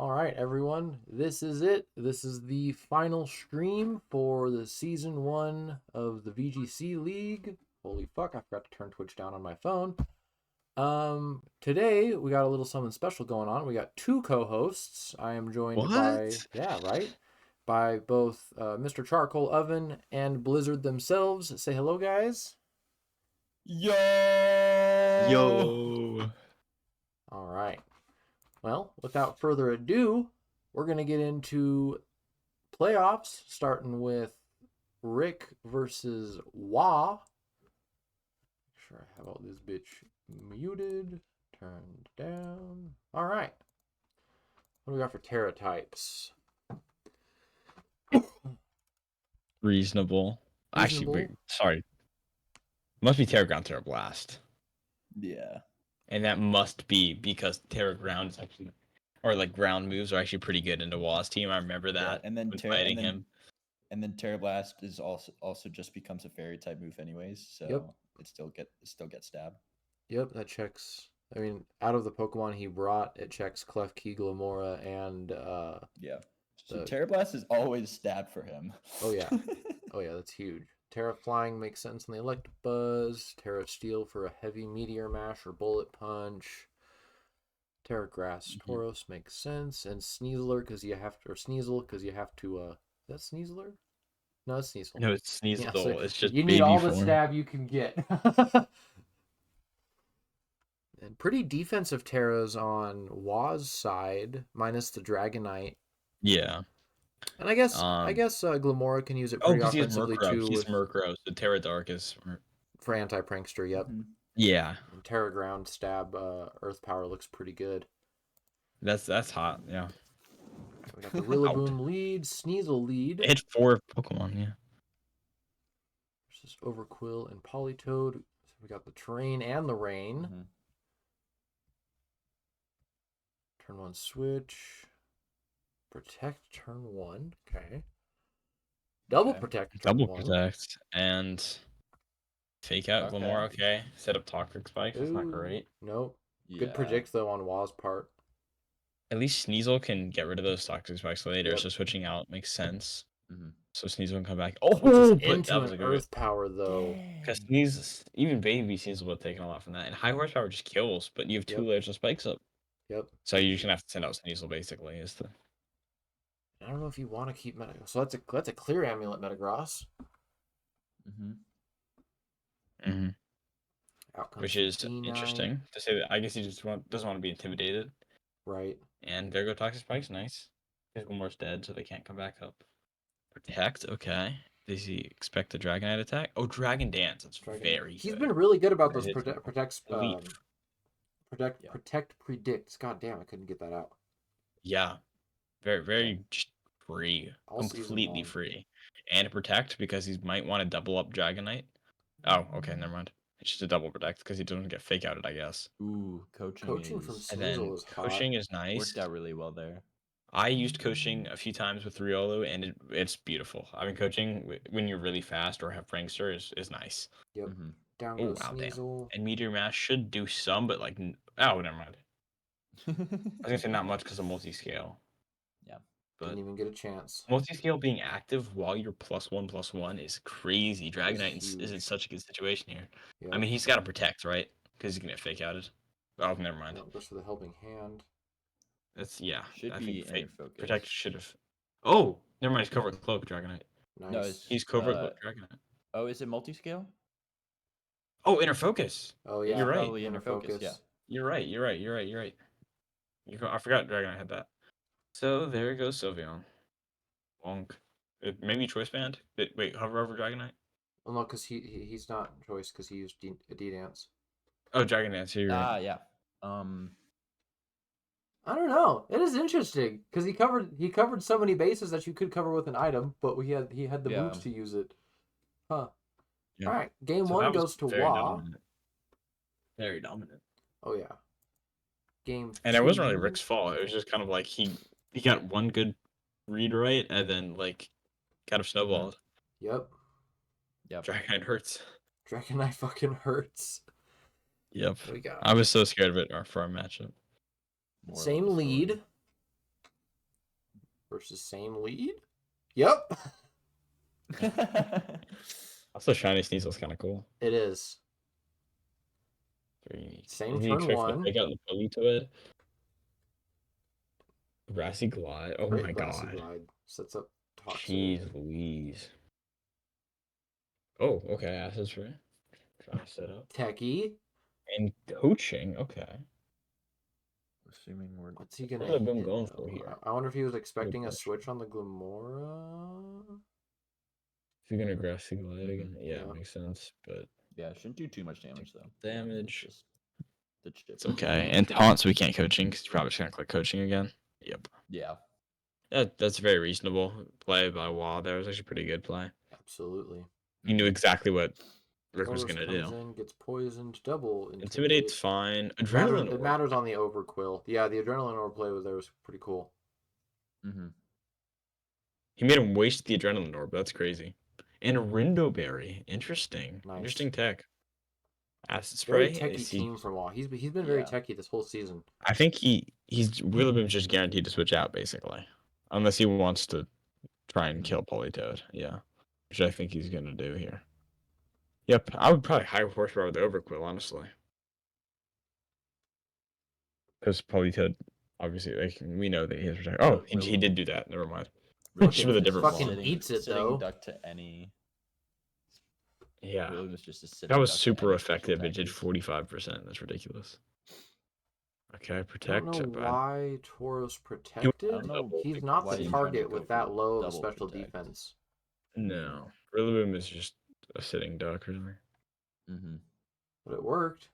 All right, everyone. This is it. This is the final stream for the season 1 of the VGC League. Holy fuck, I forgot to turn Twitch down on my phone. Today we got a little something special going on. We got 2 co-hosts. I am joined by, by both Mr. Charcoal Oven and Blizzard themselves. Say hello, guys. Yo! All right. Well, without further ado, we're going to get into playoffs, starting with Rick versus Wah. Make sure I have all this bitch muted, turned down. All right. What do we got for Terra types? Reasonable. Actually, sorry. Must be Terra Ground, Terra Blast. Yeah. And that must be because Terra Ground is actually, or like ground moves are actually pretty good into Wall's team. I remember that. And then fighting him. And then Terra Blast is also just becomes a fairy type move anyways, so it still gets stabbed. Yep, that checks. I mean, out of the Pokemon he brought, it checks Klefki, Glamora, and yeah. So Terra Blast is always stab for him. Oh yeah. Oh yeah, that's huge. Terra Flying makes sense in the Electabuzz. Terra Steel for a heavy Meteor Mash or Bullet Punch. Terra Grass Tauros makes sense. And Sneasler because you have to, or Sneasel because you have to, is that Sneasler? No, it's Sneasel. No, it's Sneasel. Yeah, so it's just you need all the stab you can get. And pretty defensive Terras on Wah's side, minus the Dragonite. Yeah. And I guess Glamora can use it pretty offensively too. He's Murkrow, so Terra Dark is for anti-prankster. Yep. Yeah. And Terra Ground stab Earth Power looks pretty good. That's hot. Yeah. We got the Rillaboom lead, Sneasel lead. It hit 4 Pokemon. Yeah. Versus Overquill and Politoed. So we got the terrain and the rain. Turn 1 switch. Protect turn 1. Okay. Double protect turn 1. Double protect and fake out Glamora. Okay. Set up Toxic Spikes. That's not great. Nope. Good predict though on Wah's part. At least Sneasel can get rid of those Toxic Spikes later, so switching out makes sense. So Sneasel can come back. Oh, but that was a Earth Power though. Because even baby Sneasel would have taken a lot from that. And high horsepower just kills, but you have 2 layers of spikes up. Yep. So you're just gonna have to send out Sneasel basically. Is the. I don't know if you want to keep Metagross. So that's a clear Amulet Metagross. Which is D9. Interesting to say that. I guess he just doesn't want to be intimidated. Right. And there go Toxic Spikes. Nice. His Glamora's dead, so they can't come back up. Protect. Okay. Does he expect a Dragonite attack? Oh, Dragon Dance. That's very good. He's been really good about those protect predicts. God damn, I couldn't get that out. Yeah. Very, very just free. Completely free. And protect because he might want to double up Dragonite. Oh, okay, never mind. It's just a double protect because he doesn't get fake outed, I guess. Ooh, coaching from Sneasel is hot. Coaching is nice. Worked out really well there. I used coaching a few times with Riolu, and it's beautiful. I mean, coaching when you're really fast or have Prankster is nice. Yep. Down goes Sneasel. And Meteor Mash should do some, but like, oh, never mind. I was gonna say not much because of multi-scale. Yeah. But didn't even get a chance. Multi-scale being active while you're +1/+1 is crazy. Dragonite is in such a good situation here. Yep. I mean, he's got to protect, right? Because he's gonna get fake outed. Oh, never mind. No, goes for the helping hand. That's I be think protect should have. Oh, never mind. He's covered with Cloak Dragonite. Nice. No, he's covered with Dragonite. Oh, is it multi-scale? Oh, Inner Focus. Oh yeah, you're right. Probably Inner Focus. Yeah, you're right. I forgot Dragonite had that. So there goes Sylveon. Wonk. Maybe Choice Band. Wait, hover over Dragonite. Well, no, because he's not Choice because he used D-Dance. Oh, Dragon Dance. You're right. Yeah. I don't know. It is interesting because he covered so many bases that you could cover with an item, but he had the moves to use it. Huh. Yeah. All right. Game 1 goes to Wah. Very dominant. Oh yeah. Game. And it wasn't really Rick's fault. It was just kind of like he got one good read right, and then like kind of snowballed. Yep. Dragonite hurts. Dragonite fucking hurts. Yep. I was so scared of it for our matchup. Same lead. versus same lead. Yep. Also, Shiny Sneasel's kind of cool. It is. Very unique. Same Isn't he turn expecting to one. pick out the Poli to it? Grassy Glide. Oh Great my Glassy god. Glide. Sets up Toxic. Jeez Louise. Oh, okay. Assets for try to set up. Techie. And coaching. Okay. Assuming we're. What's he gonna What have I been hit, going though? for here? I wonder if he was expecting a question. switch on the Glamora. If you're gonna Grassy Glide again, yeah, Yeah. makes sense. But Yeah, shouldn't do too much damage though. damage. Just the chip. It's okay. And taunt, so we can't coaching because you're probably just gonna click coaching again. Yep. Yeah. That's very reasonable play by Wah. That was actually a pretty good play. Absolutely. You knew exactly what Rick was Horus gonna comes do. in, gets poisoned, double Intimidate's fine. It Adrenaline. matters on the overquill. Yeah, the adrenaline overplay was there was pretty cool. Mm-hmm. He made him waste the adrenaline orb. That's crazy. And a Rindo Berry. Interesting. Nice. Interesting tech. Acid Very spray. techie team from Wah. He's been very techie this whole season. I think he's Rillaboom's just guaranteed to switch out basically, unless he wants to try and kill Politoed. Yeah, which I think he's gonna do here. Yep, I would probably high horsepower with the Overquill honestly, because Politoed obviously like we know that he has protect. Oh, he did do that. Never mind. Just with a different fucking one. eats it sitting though. duck to any. Yeah, Really was just a sitting that was duck to super any special effective. It did attackers. 45%. That's ridiculous. Okay, I protect. don't know why Tauros I protected. don't know He's not why the you're trying to target go with for that low of a double special protect. defense. No, Rillaboom is just a sitting duck, really. Mm-hmm. But it worked.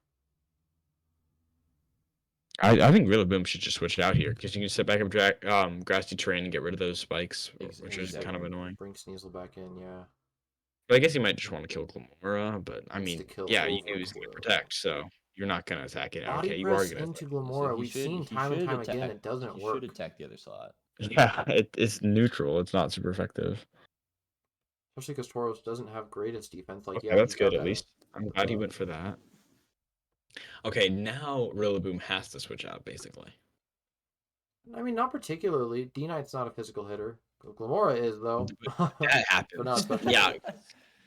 I think Rillaboom should just switch it out here because you can sit back up grassy terrain and get rid of those spikes, which is kind of annoying. Bring Sneasel back in, yeah. But I guess he might just want to kill Glamora. But I Wants mean, to kill yeah, you knew he was going to Overquill. protect, so you're not going to attack it. Body Okay, you are press going to into attack. Glamora. We've seen time and time again it doesn't He work. should attack the other slot. Yeah, it's neutral. It's not super effective. Especially because Tauros doesn't have greatest defense. Like, Okay, yeah, that's he's good got at least. I'm glad he went for that. Okay, now Rillaboom has to switch out basically. I mean, not particularly. D-Knight's not a physical hitter. Glamora is, though. That happens. But not special. Yeah,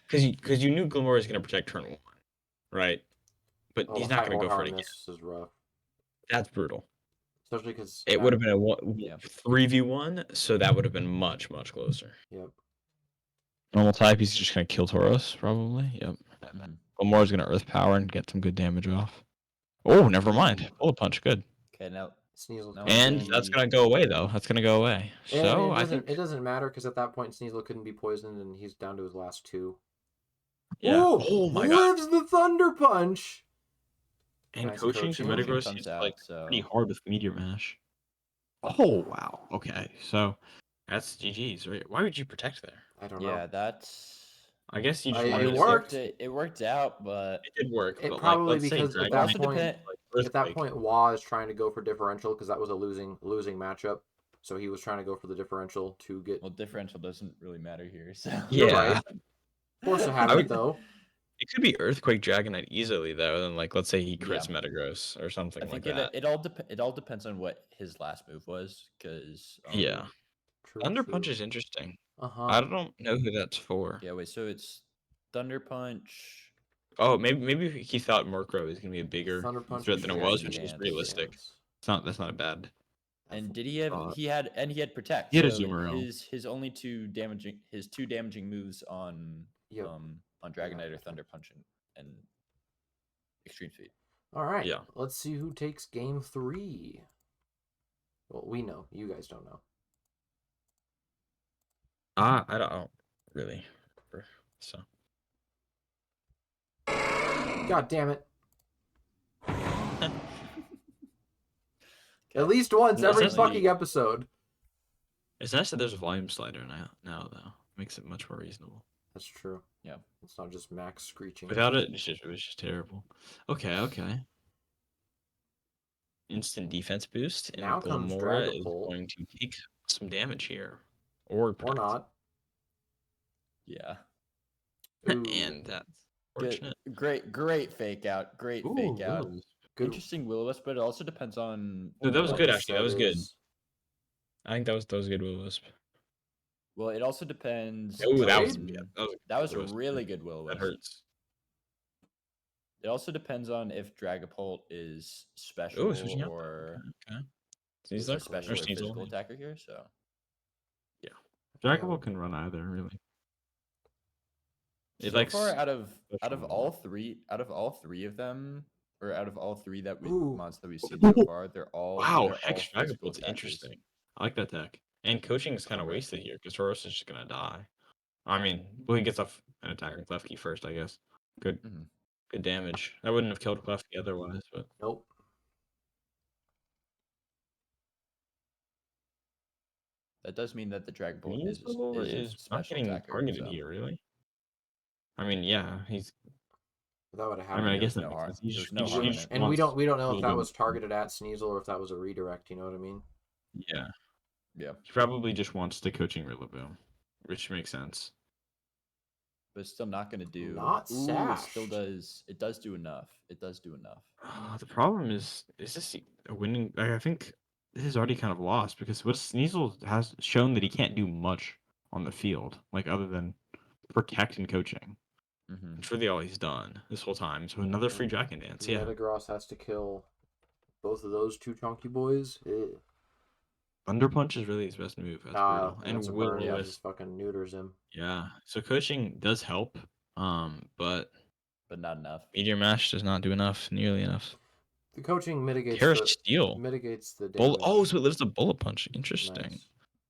because you knew Glamora is going to protect turn 1, right? But he's not going to go for it again. This is rough. That's brutal. Especially because it would have been a 3v1, so that would have been much closer. Yep. Normal type, he's just going to kill Tauros, probably. Yep. Glamora's going to Earth Power and get some good damage off. Oh, never mind. Bullet Punch, good. Okay, now Sneasel. And that's going to go away, though. That's going to go away. And so it doesn't matter because at that point Sneasel couldn't be poisoned and he's down to his last 2. Yeah. Ooh, oh my lives the Thunder Punch. And Nice coaching to Metagross is like pretty hard with Meteor Mash. Oh wow. Okay, so that's GG's, right? Why would you protect there? I don't know. Yeah, that's. I guess you just it worked. It worked out, but it did work. It but probably like, because say, at that point, Earthquake. Wah is trying to go for differential because that was a losing matchup. So he was trying to go for the differential to get. Well, differential doesn't really matter here. So Yeah. Right. Force of habit though. It could be Earthquake Dragonite easily though. Then like let's say he crits Metagross or something like that. It all depends on what his last move was, because yeah. Thunder Punch is interesting. Uh-huh. I don't know who that's for. Yeah, wait. So it's Thunder Punch. Oh, maybe he thought Murkrow was gonna be a bigger threat than it was, which is realistic. That's not bad. And did he have? He had protect. He had a Zoomer. His only two damaging moves on on Dragonite or Thunder Punch and Extreme Speed. All right. Yeah. Let's see who takes game 3. Well, we know. You guys don't know. I don't really. So. God damn it. At least once every fucking episode. It's nice that there's a volume slider now though. Makes it much more reasonable. That's true. Yeah. It's not just max screeching. Without it, it was just terrible. Okay. Instant defense boost. And now comes Glamora is going to take some damage here. Or not. Yeah. And that's fortunate. Great fake out. Great fake out. Good. Interesting Will-O-Wisp, but it also depends on. No, that was good actually. That was good. I think that was a good will-o-wisp. Well, it also depends. Oh, that was Trade? That was a will-o-wisp. really good will-o-wisp. That hurts. It also depends on if Dragapult is Oh, special switching out. or Okay. is Sneasel a special or or Sneasel. physical attacker here. So Yeah. Dragapult can run either, really. It so likes far out of special all three of them, or out of all three Ooh. mods that we've seen so Ooh. far, they're all Wow, Hex physical Dragapult's attackers. interesting. I like that deck. And coaching is kind of Correct. wasted here because Tauros is just gonna die. I mean, well, he gets off an attacker Klefki first, I guess. Good, good damage. I wouldn't have killed Klefki otherwise, but Nope. That does mean that the Dragapult is Sneasel a is not special getting attacker. targeted So here, really. I mean, yeah, he's. That would have I mean, happened. I guess There's that no makes harm. sense. He There's just, no he harm in just it. And we don't know wants if a that little was bit- targeted at Sneasel or if that was a redirect. You know what I mean? Yeah, Yeah, he probably just wants the coaching Rillaboom, which makes sense. but it's still not going to do. Not Ooh, sashed. it still does. It does do enough. It does do enough. The problem is this a winning? I think this is already kind of lost because what Sneasel has shown that he can't do much on the field, like other than protect and coaching. That's really all he's done this whole time. So another free Dragon Dance, yeah. Metagross has to kill both of those two chunky boys. Ew. Thunder Punch is really his best move. That's brutal. And that's a Will burn. That Wisp. just fucking neuters him. Yeah. So coaching does help, but not enough. Meteor Mash does not do nearly enough. The coaching mitigates Terra the Steel. mitigates the damage. Oh, so it lives a Bullet Punch. Interesting. Nice.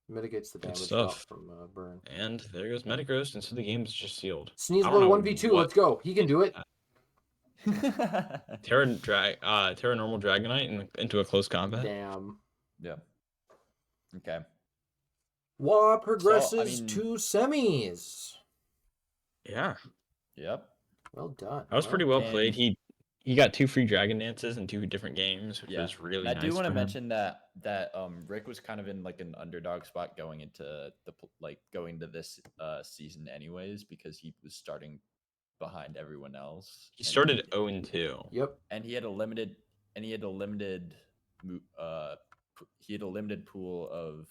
Mitigates the Good damage stuff. out from burn. And there goes Metagross, and so the game is just sealed. Sneasel 1v2. Let's go. He can do it. Terra normal Dragonite into a close combat. Damn. Yeah. Okay. Wa progresses to semis. Yeah. Yep. Well done. That was pretty well played. He got 2 free Dragon Dances in 2 different games, which was really nice. I do want to mention that Rick was kind of in like an underdog spot going into this season anyways, because he was starting behind everyone else. He started 0-2. Yep. And he had a limited pool of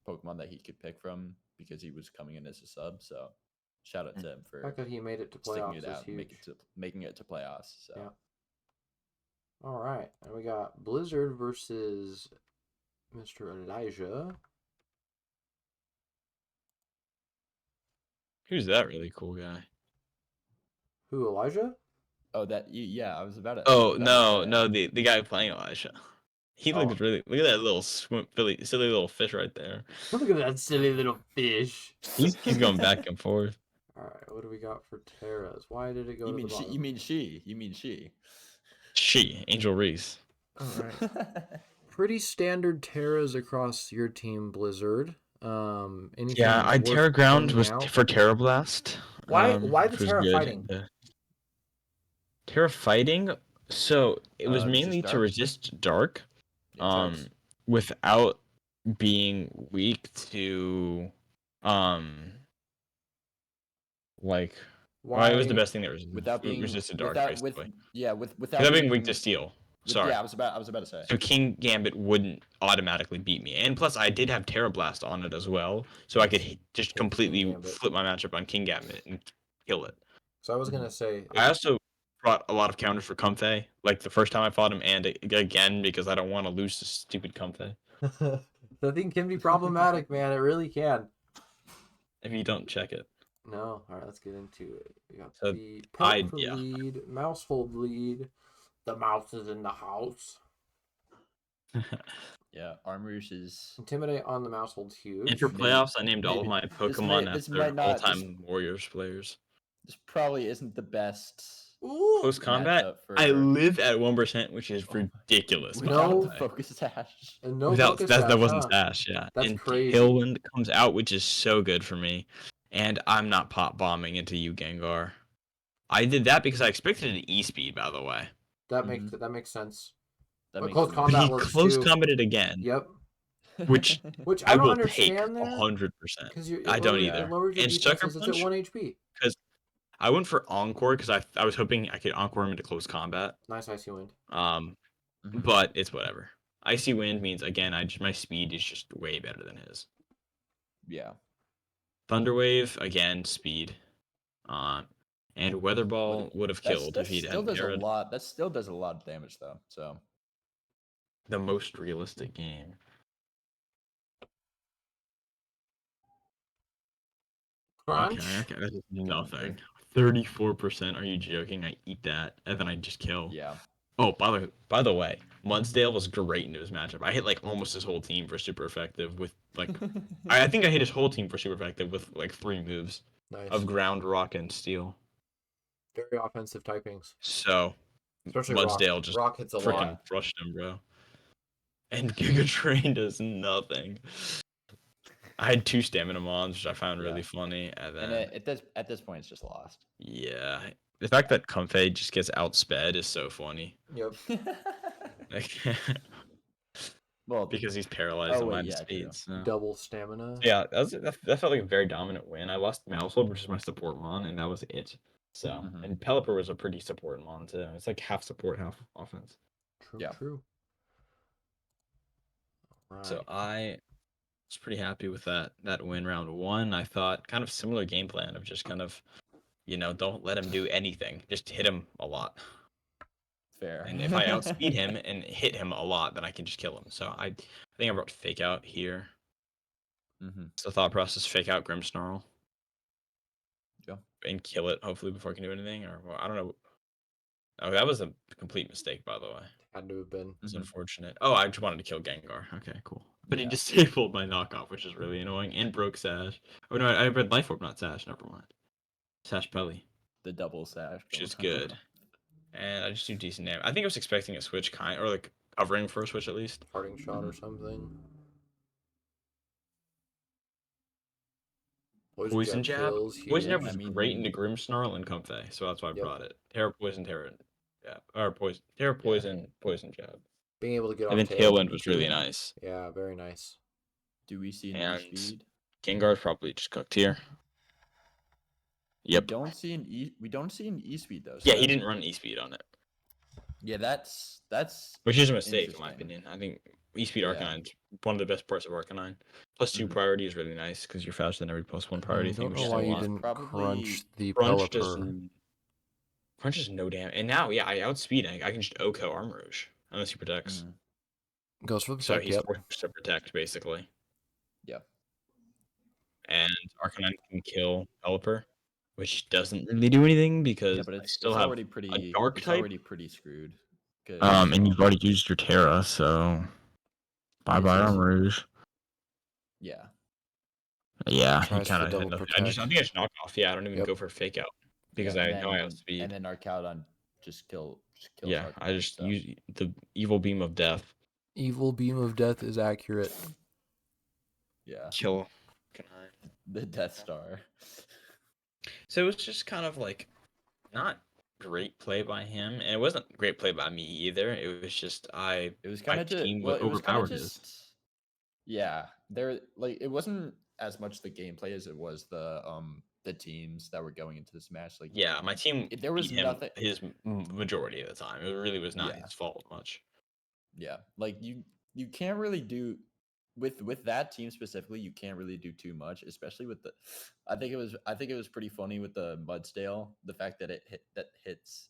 Pokemon that he could pick from because he was coming in as a sub. So shout out to him for the fact that he made it to playoffs is huge. Making it to playoffs. So. Yeah. All right, and we got Blizzard versus Mr. Elijah. Who's that really cool guy? Who, Elijah? Oh, I was about to. Oh no, the guy playing Elijah. He looks really. Look at that little silly little fish right there. Look at that silly little fish. He's going back and forth. All right, what do we got for Terras? Why did it go to the bottom? You mean she? She, Angel Reese. All right. Pretty standard Terras across your team, Blizzard. I Terra Ground was for Terra Blast. Why the Terra fighting? Terra fighting. So it was mainly to resist dark, without being weak to, it was the best thing that resisted dark, basically. Without being weak to steel. Sorry. Yeah, I was about to say. So King Gambit wouldn't automatically beat me, and plus I did have Terra Blast on it as well, so I could just completely flip my matchup on King Gambit and kill it. So I was gonna say. I also brought a lot of counters for Comfey, like the first time I fought him, and again because I don't want to lose to stupid Comfey. That thing can be problematic, man. It really can. If you don't check it. No. All right, let's get into it. We got the pet for lead, Mousehold lead. The mouse is in the house. Yeah, Armors is Intimidate on the Mousehold's huge. And for playoffs, I named all of my Pokemon after all-time Warriors players. This probably isn't the best. Ooh, close combat. I live at 1%, which is ridiculous. No focus dash. And no without focus that dash, wasn't dash. Yeah, that's and crazy. Tailwind comes out, which is so good for me. And I'm not pop bombing into you, Gengar. I did that because I expected an E-speed, by the way. That makes sense. But close combat works close too. combated again. Yep. Which I don't will understand take 100%. I don't either. It lowers your and Sucker defenses, Punch, it's at 1 HP. because I went for Encore because I was hoping I could Encore him into close combat. Nice Icy Wind. But it's whatever. Icy Wind means again, my speed is just way better than his. Yeah. Thunderwave again, speed. And Weather Ball would have killed if he still hadn't does a parried. lot. That still does a lot of damage though. So The most realistic game. Crunch. Okay, that is nothing. 34%. Are you joking? I eat that, and then I just kill. yeah. Oh, by the way, Mudsdale was great into his matchup. I hit like almost his whole team for super effective with like I think I hit his whole team for super effective with like 3 moves Nice. of ground, rock, and steel. Very offensive typings. So Especially Mudsdale rock. just Rock hits a freaking lot. crushed him, bro. And Giga Train does nothing. I had 2 stamina mons, which I found really funny, and then at this point, it's just lost. yeah, the fact that Comfey just gets outsped is so funny. Yep. Like, Well, because he's paralyzed by the speeds. So. Double stamina. Yeah, that felt like a very dominant win. I lost Mousehold, which is my support mon, and that was it. So, and Pelipper was a pretty support mon too. It's like half support, half offense. True. Right. So I was pretty happy with that win round 1. I thought kind of similar game plan of just kind of, don't let him do anything. Just hit him a lot. Fair. And if I outspeed him and hit him a lot, then I can just kill him. So I think I wrote Fake Out here. It's the thought process: fake out Grimmsnarl. Yeah. And kill it, hopefully, before I can do anything. Or, well, I don't know. Oh, that was a complete mistake, by the way. Had to have been. It's unfortunate. Oh, I just wanted to kill Gengar. Okay, cool. But he disabled my knockoff, which is really annoying, and broke Sash. Oh, no, I read Life Orb, not Sash. Never mind. Sash Pelly. The double Sash. Which is good. And I just do decent damage. I think I was expecting a switch or like covering for a switch at least. Parting shot or something. Poison Jab. Poison Jab was I mean, great into Grimmsnarl and Comfey, so that's why I brought it. Terra Poison, yeah, or Terra Poison, Poison Jab. Being able to get off and then Tailwind was really nice. Yeah, very nice. Do we see an E-speed? Gengar's probably just cooked here. Yep. We don't see an E-speed though. So yeah, he didn't run E-speed on it. Yeah, that's which is a mistake in my opinion. I think E-speed Arcanine's one of the best parts of Arcanine. +2 priority is really nice because you're faster than every +1 priority thing. I don't know why you didn't crunch the Crunch Pelipper. Crunch is no damage. And now, yeah, I outspeed. I can just OHKO Arm Rouge unless he protects. Goes for the so he's forced to protect basically. Yeah. And Arcanine can kill Pelipper, which doesn't really do anything because but I still have already pretty, a Dark type. Already pretty screwed. And you've already used your Terra, so bye Arm Rouge. Yeah. Yeah, he kind of had nothing. I think I just knock off. Yeah, I don't even go for Fake Out because I know I outspeed. And then Arcalon just kills. Yeah, I just use the Evil Beam of Death. Evil Beam of Death is accurate. Yeah. Kill. The Death Star. So it was just kind of like not great play by him, and it wasn't great play by me either. It was just It was kind of just overpowered. Yeah, it wasn't as much the gameplay as it was the teams that were going into this match. Like yeah, my team there was nothing. His majority of the time, it really was not his fault much. Yeah, like you can't really do with that team specifically. You can't really do too much, especially with the. I think it was pretty funny with the Mudsdale. The fact that it hits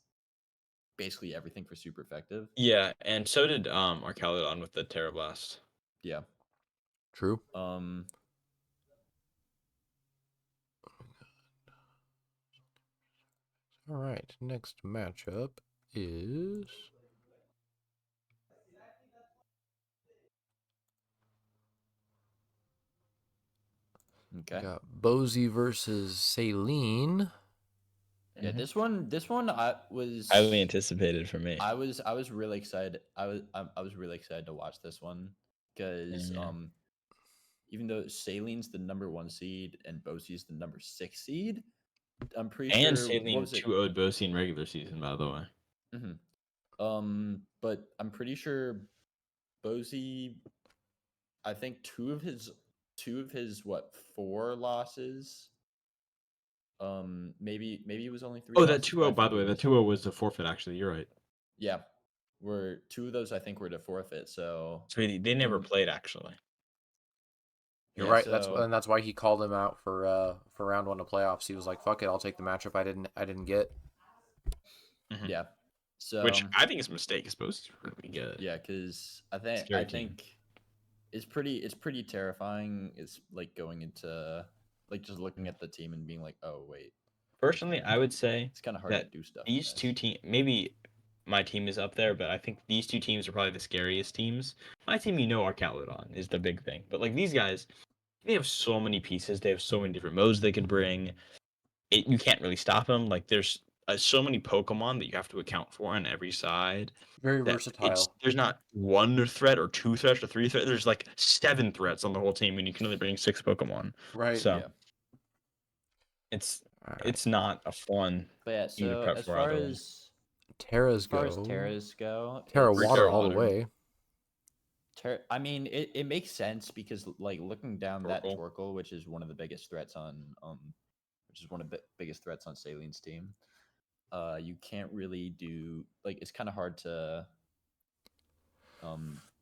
basically everything for super effective. Yeah, and so did Arcaludon with the Terra Blast. Yeah. True. Oh All right, next matchup is got Bozy versus Saline. Yeah, this one I was highly anticipated for me. I was really excited. I was really excited to watch this one because even though Saline's the #1 seed and Bozy's the #6 seed, I'm pretty sure. And Saline 2-0'd Bozy in regular season, by the way. But I'm pretty sure Bozy. I think two of his 4 losses. Maybe it was only 3. Oh, that 2-0, by the way, that 2-0 was a forfeit. Actually, you're right. Yeah. were 2 of those I think were to forfeit. So So they never Mm. played actually. You're yeah, right. so That's why he called him out for round 1 of playoffs. He was like, "Fuck it, I'll take the matchup I didn't get." Mhm. yeah, Which so I think is a mistake. It's supposed to be really good. yeah, because I Scary team. think it's pretty terrifying. It's like going into like just looking at the team and being like, oh wait, Personally, I would say it's kind of hard to that do stuff. these two teams, maybe my team is up there, but I think these two teams are probably the scariest teams. My team, our Caludon is the big thing, but like these guys, they have so many pieces. They have so many different modes they can bring. You can't really stop them. Like there's so many Pokemon that you have to account for on every side. Very That versatile. there's not one threat or two threats or three threats. There's like 7 threats on the whole team, and you can only bring 6 Pokemon. Right. So Yeah, it's All right. it's not a fun but yeah. team to So prep for either way. Terras Terras go, Terra it's- water Terra all the water. way. I mean, it makes sense because like looking down that Torkoal. Torkoal, which is one of the biggest threats on which is one of the biggest threats on Saleen's team. You can't really do like it's kind of hard to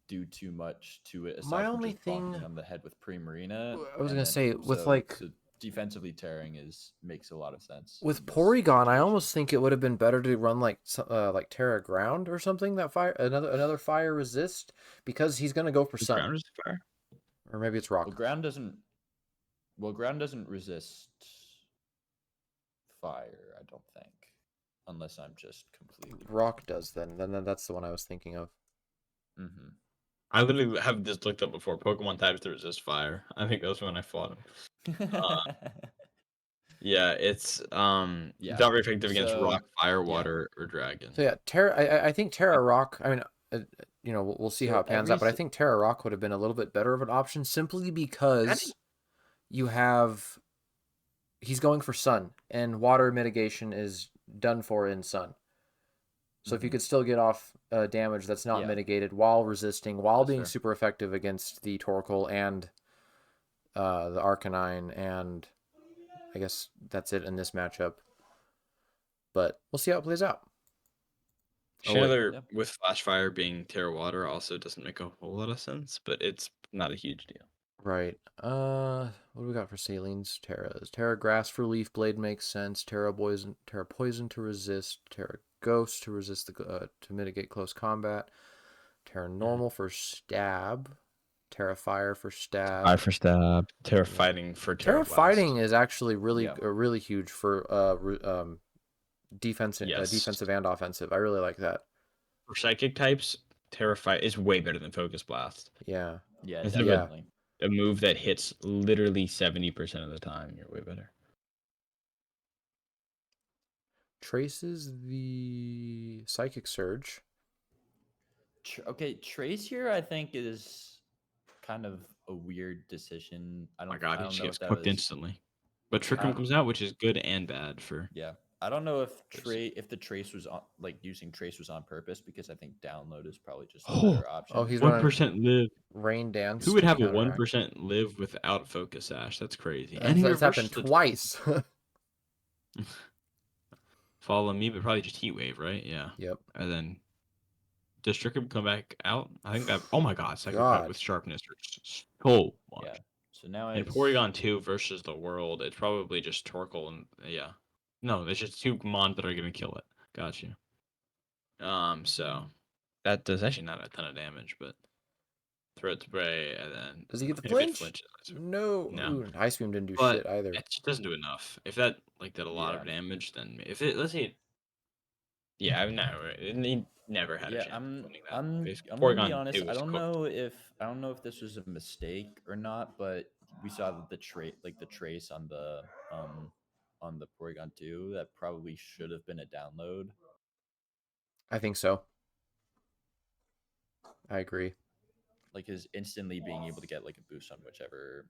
do too much to it aside My from only just bonking thing on the head with Primarina. I was and gonna then- say with like so defensively tearing makes a lot of sense. with in this Porygon, I situation. almost think it would have been better to run like Terra Ground or something that fire another fire resist because he's gonna go for Is Sun, Ground Resist fire? or maybe it's Well, Rock. ground doesn't resist fire, I don't think, unless I'm just completely Rock does then. Then that's the one I was thinking of. Mm-hmm. I literally have this looked up before. Pokemon types that resist fire. I think that's when I fought him. Yeah, it's Yeah, not very effective against so, rock, fire, yeah. water, or dragon. So yeah, Terra. I think Terra Rock. I mean, we'll see So how it pans every out, but I s- think Terra Rock would have been a little bit better of an option simply I because think- you have he's going for Sun, and water mitigation is done for in Sun. So if you Mhm. could still get off damage that's not Yeah. mitigated while resisting, while That's being fair. super effective against the Torkoal and the Arcanine, and I guess that's it in this matchup. But we'll see how it plays out. Oh, wait. Chandler Yep. with Flash Fire being Terra Water also doesn't make a whole lot of sense, but it's not a huge deal. Right. What do we got for Salines? Terras. Terra Grass for Leaf Blade makes sense. Terra Poison to resist. Terra Ghost to resist to mitigate close combat. Terra Normal for Stab. Terra Fire for Stab. Fire for stab. Terra Fighting for Terra Terra Blast. Fighting is actually Yeah. really huge for defensive Yes. defensive and offensive. I really like that. For Psychic types, Terra Fight is way better than Focus Blast. Yeah. Yeah, It's like definitely. a move that hits literally 70% of the time. You're way better. Traces the Psychic Surge. Okay, Trace here I think is kind of a weird decision. Oh my god, I he don't just know gets if that cooked was instantly. But Trick Room I- comes out, which is good and bad for. yeah. I don't know if Trace. if the Trace was on like using Trace was on purpose because I think download is probably just a Oh, better option. Oh, he's One running percent live. Rain Dance. Who would to have a counteract. 1% live without Focus Sash? That's crazy. That's, And he that's happened reverses the twice. follow me, but probably just Heat Wave, right? Yeah. Yep. And then does Stricker come back out? I think that. Oh my god, Psychic Cut God. with Sharpness hurts so much. Yeah. So now And it's Porygon 2 versus the world, it's probably just Torkoal and yeah. No, there's just 2 Mons that are gonna kill it. Got you. So that does actually not a ton of damage, but Throat Spray and then Does he get the if it flinch? flinches, No. No. Ooh, Ice Beam didn't do but shit either. it just doesn't do enough. If that like did a lot of Yeah. damage, then if it let's say, yeah, I've never he never had a yeah, chance of winning that. I'm Basically, I'm gonna be Porygon honest. 2 was cooked. I don't know if this was a mistake or not, but we saw that the trace on the Porygon 2 that probably should have been a download. I think so. I agree. Like his instantly being able to get like a boost on whichever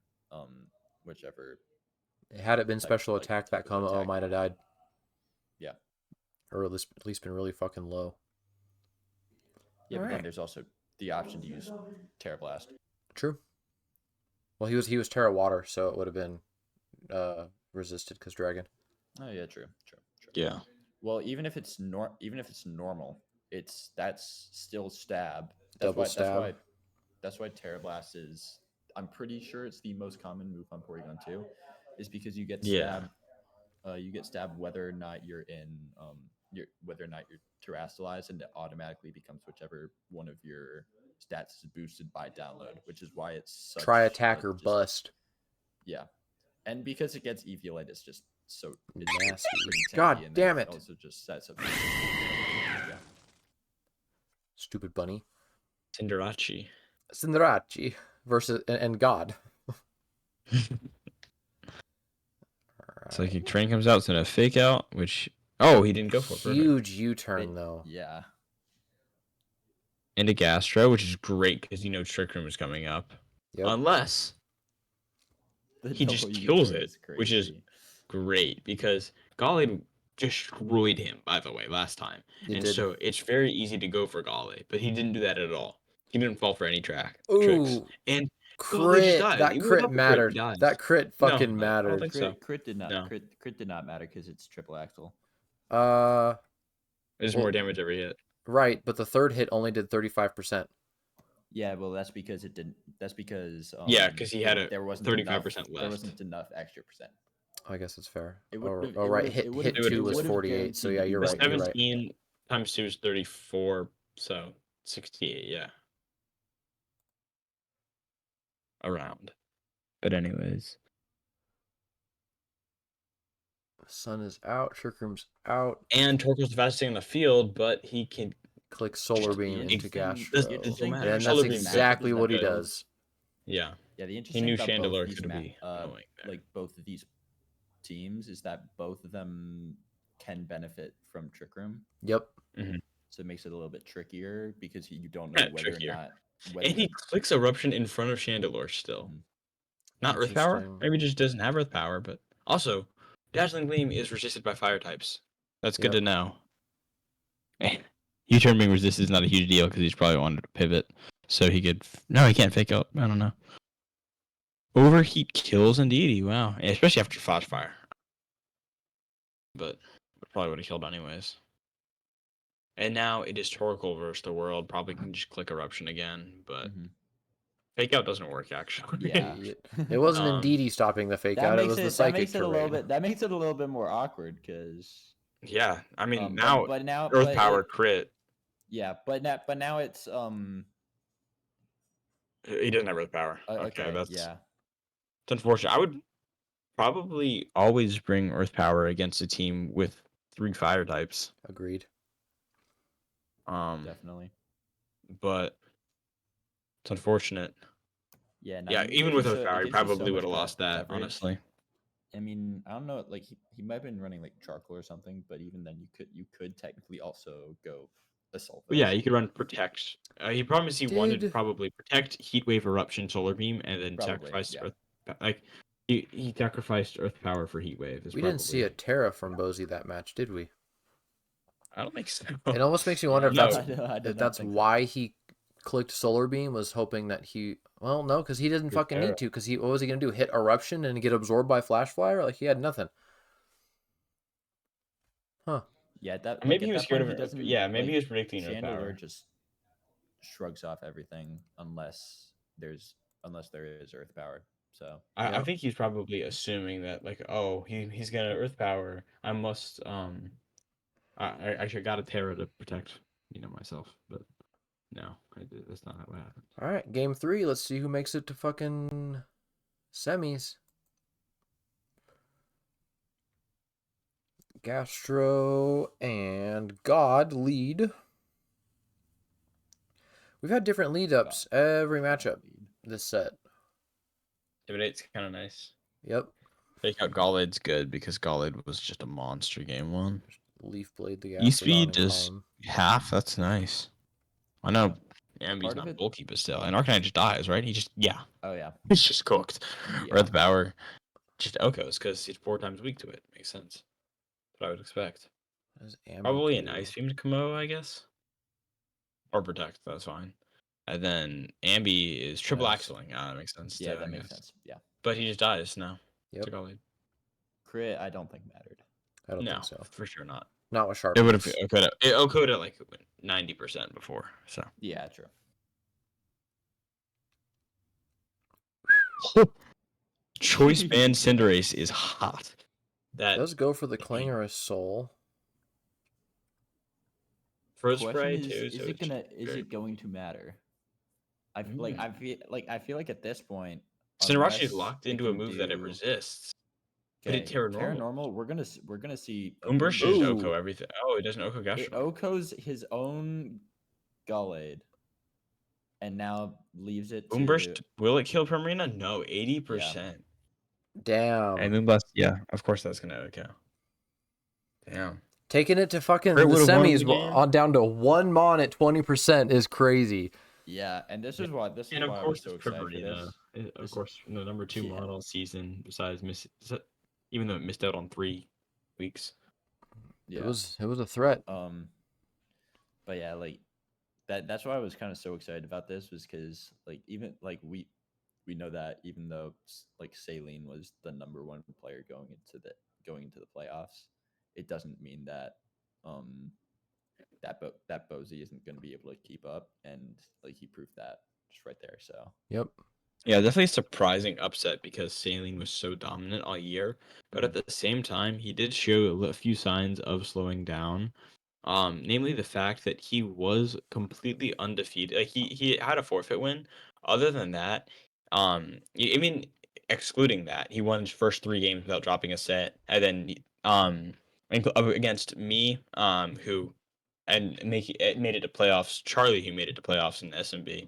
Had it been type- special like, attack, type that of Como attack might have you want. died. Yeah. Or at least been really fucking low. Yeah, but Alright. then there's also the option to use Terra Blast. True. Well, he was Terra Water, so it would have been resisted because Dragon. Oh yeah, true. Yeah. Well, even if it's normal, that's still stab. Double stab. That's why Terra Blast is. I'm pretty sure it's the most common move on Porygon 2, is because you get Yeah. stabbed. You get stabbed whether or not you're in whether or not you're terrestrialized, and it automatically becomes whichever one of your stats is boosted by download, which is why it's such Try attack or just, bust. Yeah, and because it gets Eviolite, it's just so Nasty. pretty tanky, God and damn then it. also just sets up. Yeah. Stupid bunny. Cinderace. Cinderace versus and God. Psychic Train comes out, so a fake out, which he didn't go for it. Perfect. Huge U-turn though. Yeah. Into Gastro, which is great because Trick Room is coming up. Yep. Unless he just kills it, which is great because Gallade destroyed him, by the way, last time. So it's very easy to go for Gallade, but he didn't do that at all. He didn't fall for any tricks. And crit, that crit mattered. That crit fucking mattered. I don't think so. Crit did not. No. Crit did not matter because it's triple axle. There's more damage every hit. Right, but the third hit only did 35%. Yeah, well, that's because it didn't. That's because because he had there wasn't 35% left. left. There wasn't enough extra percent. I guess it's fair. Right. Hit 2 was 48. So yeah, you're right. 17 times 2 is 34. So 68. Yeah. Around. But anyways. Sun is out. Trick Room's out. And Torko's the fastest thing in the field, but he can click Solar Beam into Gastro. And that's exactly what he does. Yeah. Yeah, the interesting thing about both these like both of these teams is that both of them can benefit from Trick Room. Yep. Mm-hmm. So it makes it a little bit trickier because you don't know whether or not. And he clicks Eruption in front of Chandelure still. Not Earth Power. Maybe just doesn't have Earth Power, but also Dazzling Gleam is resisted by fire types. That's good to know. U-turn being resisted is not a huge deal because he's probably wanted to pivot. So he could... No, he can't fake out. I don't know. Overheat kills indeed. Wow. Yeah, especially after Flash Fire. But probably would have killed anyways. And now it is Torkoal versus the world. Probably can just click Eruption again, but fake out doesn't work actually. Yeah, it wasn't Indeedee stopping the fake out. It was the psychic terrain. That makes it a little bit more awkward because. Yeah, I mean now Earth Power crit. Yeah, but now it's He doesn't have Earth Power. Okay, that's it's unfortunate. I would probably always bring Earth Power against a team with 3 fire types. Agreed. Definitely. But it's unfortunate. Yeah. Even with Earth Power, he probably would have lost that. Leverage. Honestly. I mean, I don't know. Like he might have been running like Charcoal or something, but even then, you could technically also go Assault. Yeah, you could run Protect. He promised he wanted to probably Protect, Heat Wave, Eruption, Solar Beam, and then sacrifice Earth. Like he sacrificed Earth Power for Heat Wave. We didn't see a Terra from Bozy that match, did we? I don't think so. It almost makes me wonder if that's why he clicked Solar Beam, was hoping that he... Well, no, because he didn't fucking need to. Because what was he going to do? Hit Eruption and get absorbed by Flash Flyer? Like, he had nothing. Huh. Yeah, that maybe he was scared of it. Yeah, maybe he was predicting Earth Power. Just shrugs off everything unless there is Earth Power. So I think he's probably assuming that, like, he's gonna Earth Power. I must I actually got a Terra to protect myself, but no, that's not what happened. All right, game 3. Let's see who makes it to fucking semis. Gastro and God lead. We've had different lead ups every matchup this set. But it's kind of nice. Yep. Fake out Gallade's good because Gallade was just a monster game 1. Leaf blade the E-speed just half. That's nice. I know Ambi's not bulky, but still. And Arcanine just dies, right? Oh, yeah. He's just cooked. Earth Power just Okos because he's 4 times weak to it. Makes sense. What I would expect. Probably an Ice Beam to Kamo, I guess. Or Protect, that's fine. And then Ambi is triple axling. That makes sense. Yeah, that makes sense. Yeah. But he just dies now. Yep. Crit, I don't think mattered. I don't think so. For sure not. Not with sharp It would have beats. Okada like 90% before. So Yeah, true. choice band Cinderace is hot. That Does go for the Clangorous Soul. First Question spray is, too. is it going to matter? I feel like at this point, Cinerashi is unless locked it into a can move that it do resists. But it okay, Terra Terra Normal. Normal, we're gonna see a Boomburst Boomburst. is Ooh. Oko everything. Oh, it doesn't Oko It Gastrodon. Oko's his own Gallade, and now leaves it to Boomburst, will it kill Primarina? No, 80%. Damn. And then yeah, of course that's gonna Oko. Damn. Taking it to fucking Kurt the would've won semis the game. on down to one mon at 20% is crazy. yeah, and this is why And of I course was so it's excited for Primarina. this. Of course, the number 2 yeah. model season besides even though it missed out on 3 weeks. Yeah. It was a threat. But yeah, like that's why I was kind of so excited about this, was because like even like we know that even though like Saline was the number 1 player going into the playoffs, it doesn't mean that that Bozy isn't going to be able to keep up, and like he proved that just right there. So Yep. Yeah, definitely a surprising upset because Saline was so dominant all year. But at the same time, he did show a few signs of slowing down. Namely the fact that he was completely undefeated. Like he had a forfeit win. Other than that, I mean, excluding that, he won his first 3 games without dropping a set, and then against me, who and made it to playoffs. Charlie, who made it to playoffs in the SMB.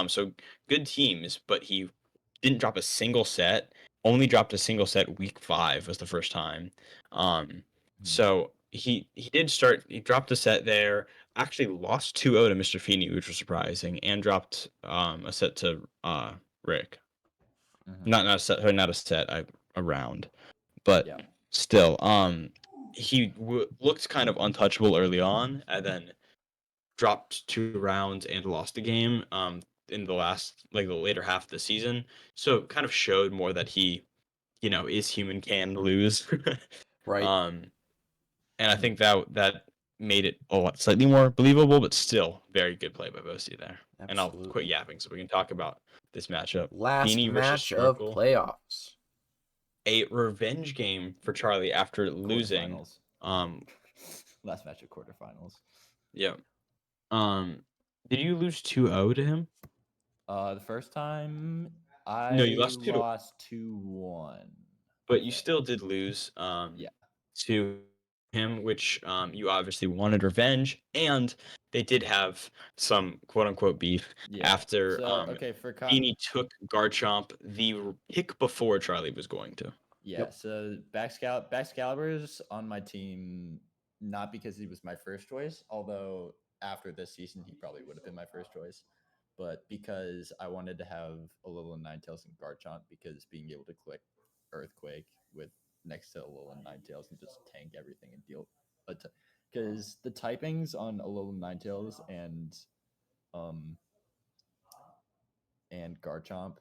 So good teams, but he didn't drop a single set. Only dropped a single set week 5 was the first time. So he did start. He dropped a set there. Actually lost 2-0 to Mr. Feeney, which was surprising, and dropped a set to Rick. Not a set. Not a set. A round, but yeah. still, he looked kind of untouchable early on, and then dropped 2 rounds and lost the game in the later half of the season. So it kind of showed more that he, is human, can lose. Right. And I think that made it a lot slightly more believable, but still very good play by Bosi there. Absolutely. And I'll quit yapping so we can talk about this matchup. Last Feeney versus match of Snorkel. playoffs. A revenge game for Charlie after losing. Last match of quarterfinals. Yeah. Did you lose 2-0 to him? The first time No, you lost 2-1. But you still did lose Yeah. to him, which you obviously wanted revenge, and they did have some quote unquote beef after Feeney took Garchomp the pick before Charlie was going to. Yeah, yep. So Baxcalibur's on my team, not because he was my first choice, although after this season he probably would have been my first choice, but because I wanted to have Alolan Ninetales and Garchomp, because being able to click Earthquake with next to Alolan Ninetales and just tank everything and deal, because the typings on Alolan Ninetales and Garchomp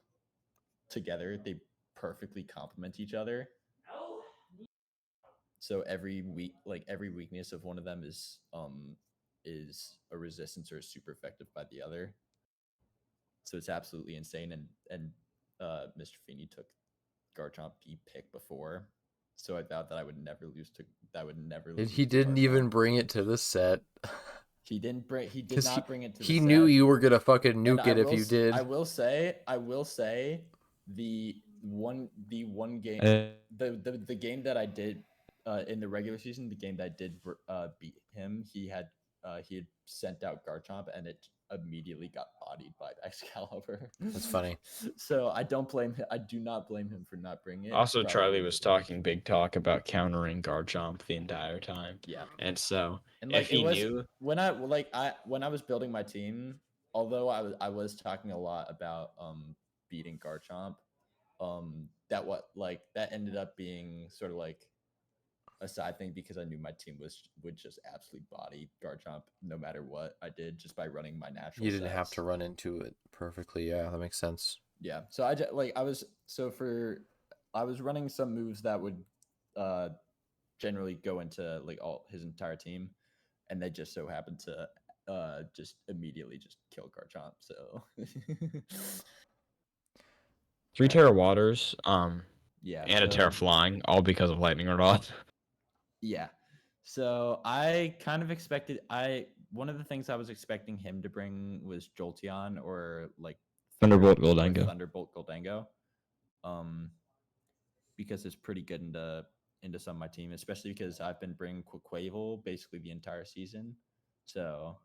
together, they perfectly complement each other. So every weakness of one of them is a resistance or super effective by the other. So it's absolutely insane. And Mr. Feeney took Garchomp D pick before, so I thought that I would never lose to He didn't even bring it to the set. He did not bring it to the set. He knew you were gonna fucking nuke it if you did. I will say the one game the game that I did in the regular season, the game that I did beat him, he had sent out Garchomp and it immediately got bodied by Excalibur. That's funny. So I don't blame him. I do not blame him for not bringing it. Also, Charlie was talking big talk about countering Garchomp the entire time. Yeah, and so if he knew when I was building my team, although I was talking a lot about beating Garchomp, that ended up being sort of like a side thing, because I knew my team would just absolutely body Garchomp no matter what I did, just by running my natural. You didn't have to run into it perfectly. Yeah, that makes sense. Yeah. So I was running some moves that would generally go into like all his entire team, and they just so happen to just immediately just kill Garchomp. So 3 Terra Waters, yeah, and a so Terra Flying, all because of Lightning Rod. yeah. So I kind of expected one of the things I was expecting him to bring was Jolteon or like Thunderbolt or Goldango. Thunderbolt Goldango. Because it's pretty good into some of my team, especially because I've been bringing Quavel basically the entire season. So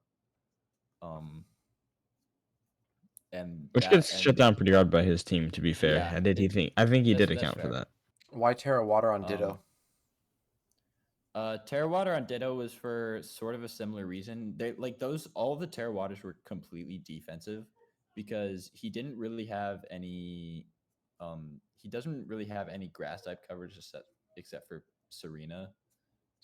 and Which that gets shut and down pretty hard by his team, to be fair. yeah, I think he did that's account for fair. that. Why Terra Water on Ditto? Terra Water on Ditto was for sort of a similar reason. They like those all the Terra Waters were completely defensive because he didn't really have any he doesn't really have any grass type coverage except for Serena,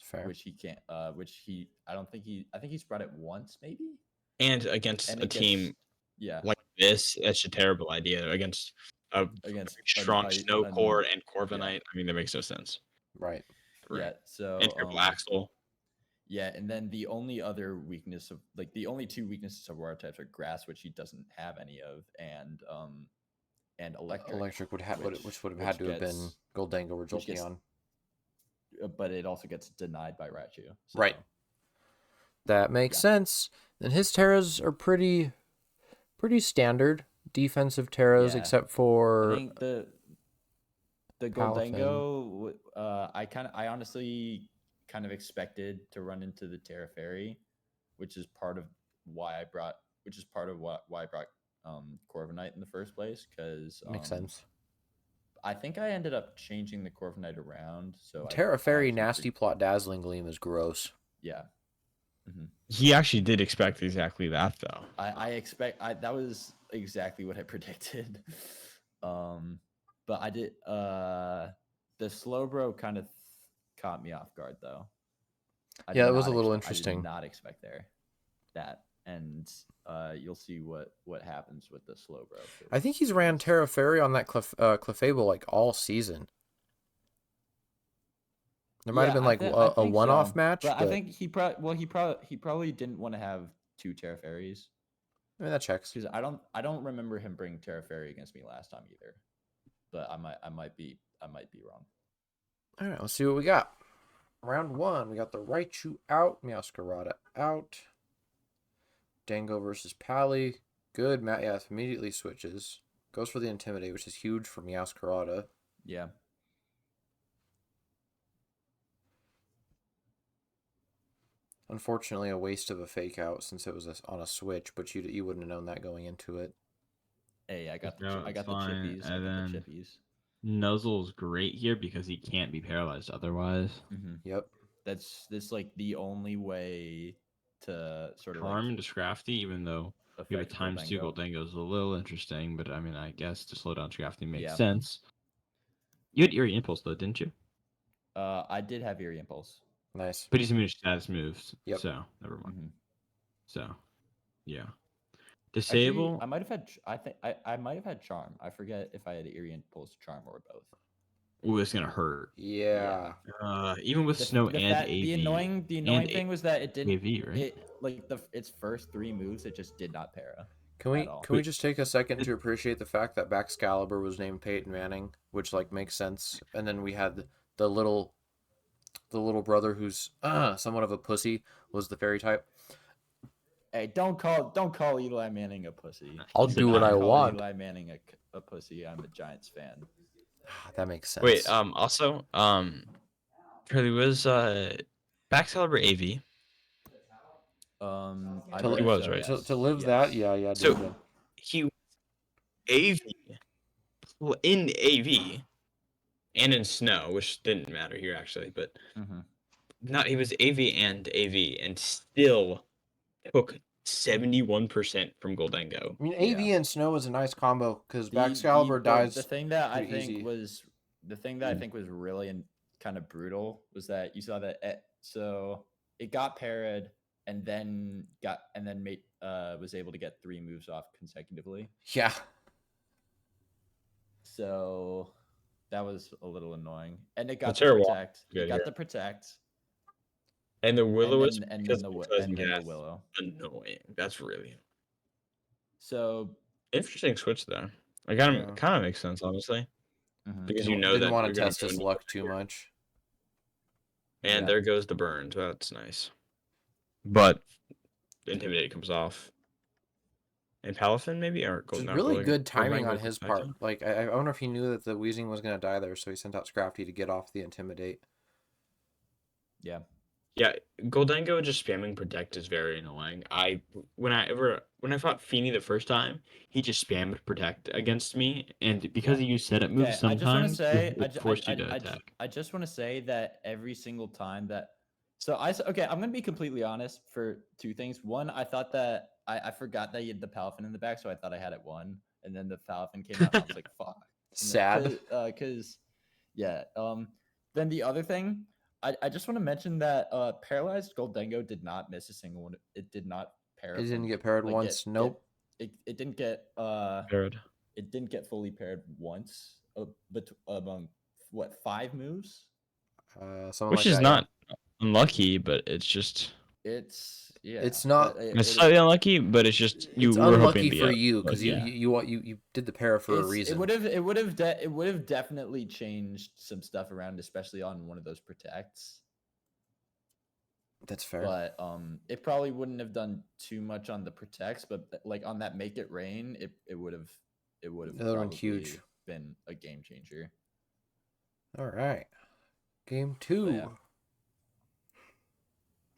Fair. which he can't which he I think he's brought it once maybe. And against And a team yeah, like this, that's a terrible idea. Against a against strong Snow Core and Corviknight, yeah. I mean, that makes no sense. Right. Right. Yeah, so And Triple Axel. yeah, and then the only other weakness of like the only two weaknesses of water types are grass, which he doesn't have any of, and electric. Electric would have, which would have which had to have been gets- Goldango or which gets- Jolteon. But it also gets denied by Raichu. So. Right. That makes sense. And his Terras are pretty standard defensive Terras, Yeah. except I for think the Goldango, I honestly kind of expected to run into the Terra Fairy, which is part of why I brought Corviknight in the first place, because makes sense. I think I ended up changing the Corviknight around. So Terra Fairy actually Nasty Plot Dazzling Gleam is gross. Yeah. He actually did expect exactly that, though. That was exactly what I predicted. But I did the Slowbro kind of caught me off guard though. Yeah, it was a little interesting. I did not expect that, and you'll see what happens with the Slowbro. I think he's ran Terra Fairy on that Clefable like all season. There might have been like a one-off match, but I think he probably didn't want to have two Terra Fairies. I mean, that checks. Because I don't remember him bringing Terra Fairy against me last time either, but I might be wrong. All right, let's see what we got. Round 1, we got the Raichu out, Meowscarada out. Dango versus Pally. Good, Matt. Yeah, immediately switches. Goes for the Intimidate, which is huge for Meowscarada. Yeah. Unfortunately, a waste of a fake out since it was on a switch, but you wouldn't have known that going into it. Hey, I got the fine. chippies. And then Nuzzle's great here because he can't be paralyzed otherwise. Yep. That's like the only way to sort of Charm into Scrafty, even though we have a times 2 Goldango. Goldango is a little interesting, but I mean, I guess to slow down Scrafty makes sense. You had Eerie Impulse though, didn't you? I did have Eerie Impulse. Nice. But he's immune to status moves. Yep. So never mind. So yeah. Disable. Actually, I might have had Charm. I forget if I had Eerie Impulse, Charm, or both. Ooh, it's gonna hurt. Yeah. Even with Snow and AV. The annoying thing was that it didn't. AV, right? Its first 3 moves, it just did not para. Can we just take a second to appreciate the fact that Baxcalibur was named Peyton Manning, which like makes sense, and then we had the little brother who's somewhat of a pussy was the fairy type. Hey, don't call Eli Manning a pussy. I'll do what I want. Eli Manning a pussy. I'm a Giants fan. That makes sense. Wait, also, Curly was Baxcalibur AV. He was, right? To live that, yeah. So he was AV in AV and in Snow, which didn't matter here actually, but he was AV and still took 71% from Goldango. I mean, AV and Snow is a nice combo because Baxcalibur dies. The thing that I think was really kind of brutal was that you saw that so it got parried and then was able to get 3 moves off consecutively. Yeah. So That was a little annoying. And it got Let's the hear Wall. protect. Good It got here. the protect. And the Willow is And because then Bolt doesn't the gas. Willow. Annoying. That's really So interesting switch there. It Yeah. kind of makes sense, honestly, because you know Didn't that want you're to going test to his go luck too much. And Yeah. there goes the burns. That's nice. But Intimidate comes off. And Palafin maybe or Which is no, really good Gold timing Rango on his protect part. him. Like, I wonder if he knew that the Weezing was going to die there, so he sent out Scrafty to get off the Intimidate. Yeah. Yeah, Goldango just spamming protect is very annoying. When I fought Feeny the first time, he just spammed protect against me, and because he used setup moves Okay, I just want to sometimes, say, it forced you to attack. I just want to say that every single time that, okay, I'm gonna be completely honest for two things. One, I thought that I forgot that you had the Palafin in the back, so I thought I had it won, and then the Palafin came out, and I was like, fuck. Sad. Because, yeah. Then the other thing, I just want to mention that paralyzed Goldengo did not miss a single one. It did not It didn't paraffin get paired like once. Nope. it didn't get Parrot. it didn't get fully paired once but among what 5 moves. Something Which like is that. not unlucky, but it's just It's not. it's slightly unlucky, but it's just you It's were hoping unlucky to be for out. you because Yeah. you did the para for a reason. It would have definitely changed some stuff around, especially on one of those protects. That's fair. But it probably wouldn't have done too much on the protects, but like on that make it rain, it would have probably huge. been a game changer. All right, game 2.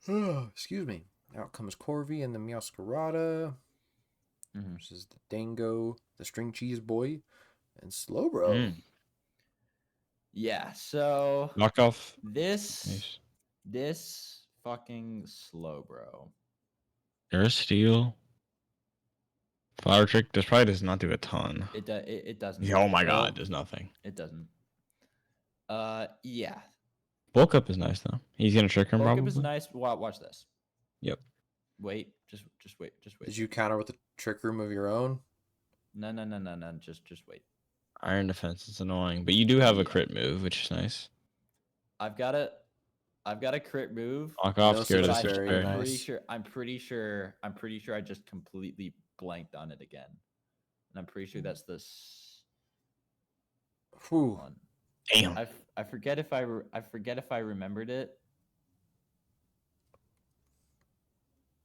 Yeah. Excuse me. Out comes Corvi and the Meowscarada versus the Dango, the String Cheese Boy, and Slowbro. Yeah. So Knockoff. This fucking Slowbro. There's Steel. Flower Trick. This probably does not do a ton. It doesn't. Yeah, oh my god, does nothing. It doesn't. Yeah. Bulk Up is nice though. He's gonna trick him Bulk probably. Up is nice. Watch this. Yep. Wait. Just wait. Did you counter with a trick room of your own? No. Just wait. Iron Defense is annoying, but you do have a crit move, which is nice. I've got a crit move. Knock off No scared such us. very Very nice. I'm pretty sure I just completely blanked on it again. And I'm pretty sure that's this one. Damn. I forget if I remembered it.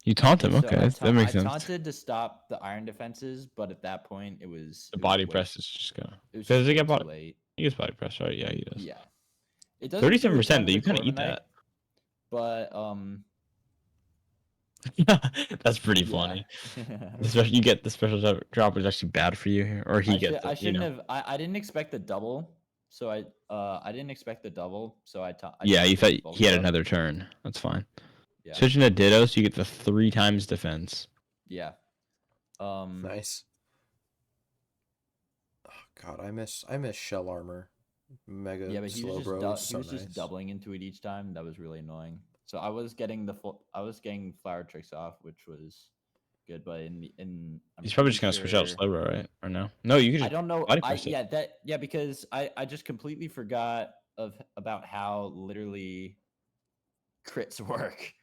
You taunt him, okay. That makes sense. I taunted to stop the iron defenses, but at that point it was The body press is just gonna. Does he get body? Late. He gets body press, right? Yeah, he does. Yeah. It does 37%. You kind of eat that. But that's pretty funny. Especially you get the special drop is actually bad for you here, or he gets. I shouldn't have. I didn't expect the double, so I didn't expect the double, so I yeah, you thought he had another turn. That's fine. Yeah. Switching to Ditto, so you get the 3 times defense. Yeah. Nice. Oh god, I miss shell armor. Mega yeah, but he slow was just bro. he was just doubling into it each time. That was really annoying. So I was getting flower tricks off, which was good. But he's probably just gonna switch out Slowbro, right? Or no? No, you could just I don't know. body press it. Because I just completely forgot about how literally crits work.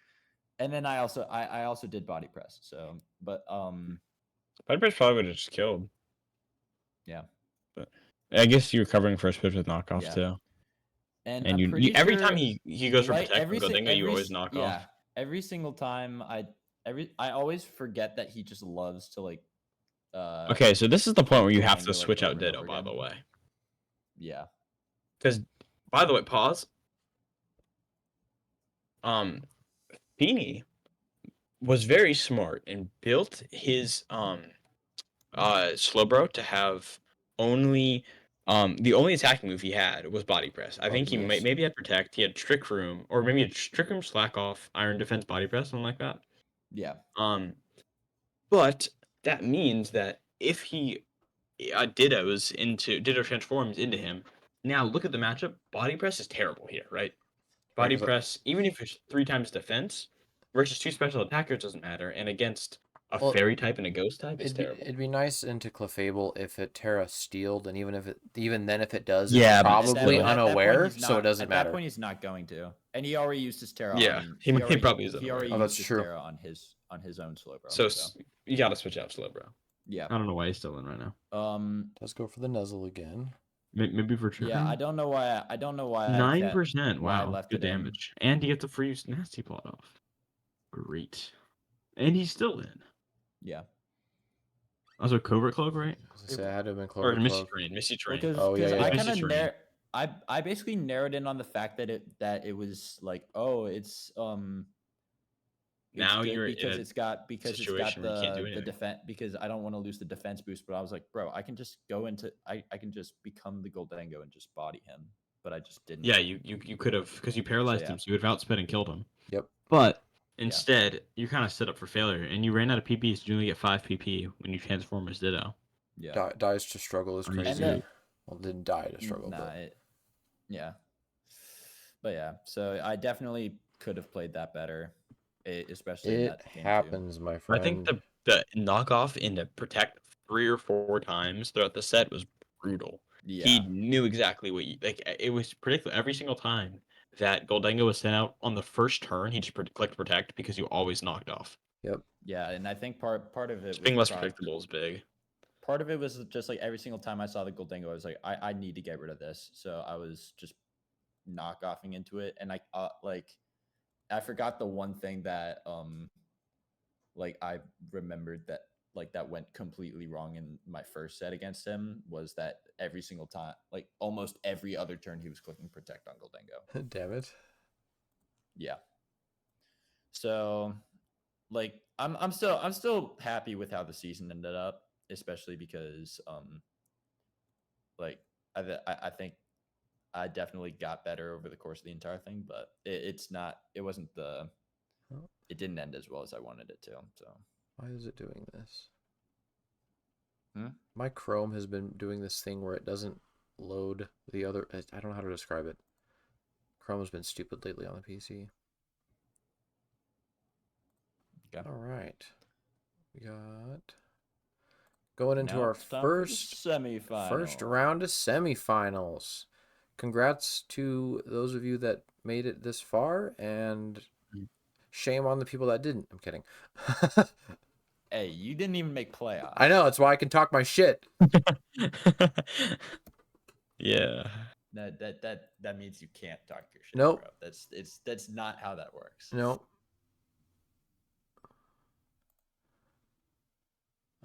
And then I also did body press. So, but body press probably would have just killed. Yeah. But I guess you're covering first pitch with knockoff too. And you every time he goes for protect and Goldango, you always knock off. Yeah. Every single time I always forget that he just loves to like okay, so this is the point where you have to switch out Ditto, by the way. Yeah. Because by the way, pause. Feeny was very smart and built his Slowbro to have only the only attacking move he had was body press. I think he maybe had protect, he had trick room, or maybe a trick room, slack off, iron defense, body press, something like that. Yeah. But that means that if he Ditto transforms into him, now look at the matchup. Body press is terrible here, right? Body press, even if it's 3 times defense versus 2 special attackers, doesn't matter. And against a Well, fairy type and a ghost type is terrible. It'd be nice into Clefable if it Terra stealed, and even then if it does, Yeah, it's but probably still. At that point, unaware, he's so it not- doesn't At matter. that point, he's not going to, and he already used his Terra. Yeah, on, he already, probably is He unaware. already Oh, used that's his true. Terra on his own Slowbro. So you gotta switch out Slowbro. Yeah. I don't know why he's still in right now. Let's go for the Nuzzle again. Maybe for Yeah, I don't know why. I don't know why. 9%. Why I Wow, left good it in. damage, and he gets a free nasty plot off. Great, and he's still in. Yeah. Also, Covert Cloak, right? I was gonna say, I had to have been Or Clover Misty Cloak. Train. Misty Train. Because Oh, yeah, I yeah. kind of Misty Train. I basically narrowed in on the fact that it was like, oh, it's Now good you're in because a it's got situation where you can't do the anything. defense, because I don't want to lose the defense boost. But I was like, bro, I can just go into I can just become the Goldango and just body him. But I just didn't. Yeah, you could have, because you paralyzed him, so you would have outsped and killed him. Yep. But instead, you kind of set up for failure, and you ran out of PP, so you only get 5 PP when you transform as Ditto. Yeah. Dies to struggle is crazy. then- Well, didn't die to struggle, Nah, but yeah. But yeah, so I definitely could have played that better, especially in it that game happens, my friend. I think the knockoff into Protect 3 or 4 times throughout the set was brutal. Yeah. He knew exactly what it was predictable every single time that Goldango was sent out on the first turn. He just clicked Protect because you always knocked off. Yep. Yeah, and I think part of it Being less was predictable is big. part of it was just like every single time I saw the Goldango, I was like, I need to get rid of this. So I was just knockoffing into it, and I forgot the one thing that like I remembered that went completely wrong in my first set against him was that every single time, like almost every other turn, he was clicking Protect on Goldango. Damn it. Yeah. So, like, I'm still happy with how the season ended up, especially because like I think I definitely got better over the course of the entire thing, but it didn't end as well as I wanted it to. So Why is it doing this? Hmm? My Chrome has been doing this thing where it doesn't load the other. I don't know how to describe it. Chrome has been stupid lately on the PC. Okay. All right. We got going into Now our it's time for the first semifinal. round of semifinals. Congrats to those of you that made it this far, and shame on the people that didn't. I'm kidding. Hey, you didn't even make playoffs. I know, that's why I can talk my shit. Yeah. That means you can't talk your shit. Nope. Bro. That's not how that works. Nope.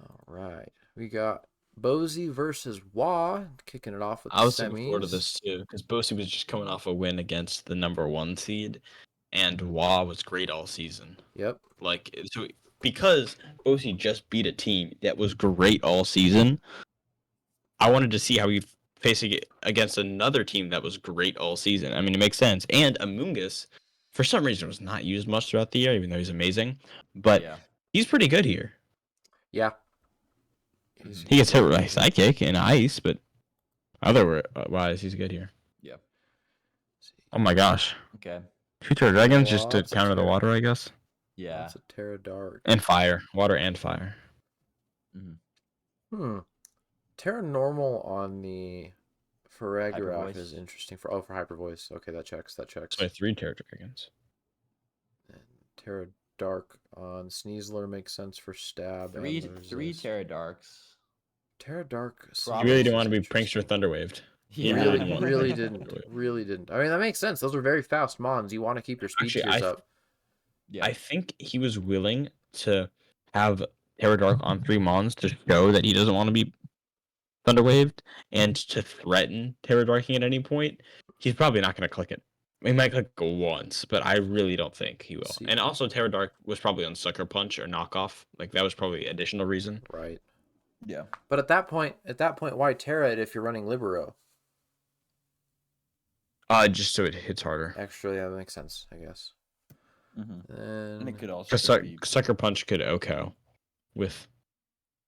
All right. We got Bozy versus Wah kicking it off with the I was semis. looking forward to this too, because Bosi was just coming off a win against the #1 seed, and Wah was great all season. Yep. Like, so because Bosi just beat a team that was great all season, I wanted to see how he facing it against another team that was great all season. I mean, it makes sense. And Amoongus, for some reason, was not used much throughout the year, even though he's amazing. But he's pretty good here. Yeah. He gets hit with Psychic and Ice, but otherwise, he's good here. Yeah. Oh my gosh. Okay. 2 Terra Dragons just to counter the water, I guess. Yeah. That's a Terra Dark. And fire. Water and fire. Terra Normal on the Faragarath Hyper is Voice. interesting for Hyper Voice. Okay, that checks. So 3 Terra Dragons. And Terra Dark on Sneasler makes sense for stab. Three Terra Darks. Terra Dark. You really didn't want to be Prankster Thunderwaved. Yeah, really didn't. Really didn't. I mean, that makes sense. Those are very fast mons. You want to keep your speed tiers up. Yeah. I think he was willing to have Terra Dark on 3 mons to show that he doesn't want to be Thunderwaved and to threaten Terra Darking at any point. He's probably not going to click it. He might click it once, but I really don't think he will. And also, Terra Dark was probably on Sucker Punch or Knockoff. Like, that was probably additional reason. Right. Yeah. But at that point, why Terra it if you're running Libero? Just so it hits harder. Actually, that makes sense, I guess. And it could also because Sucker Punch could OHKO with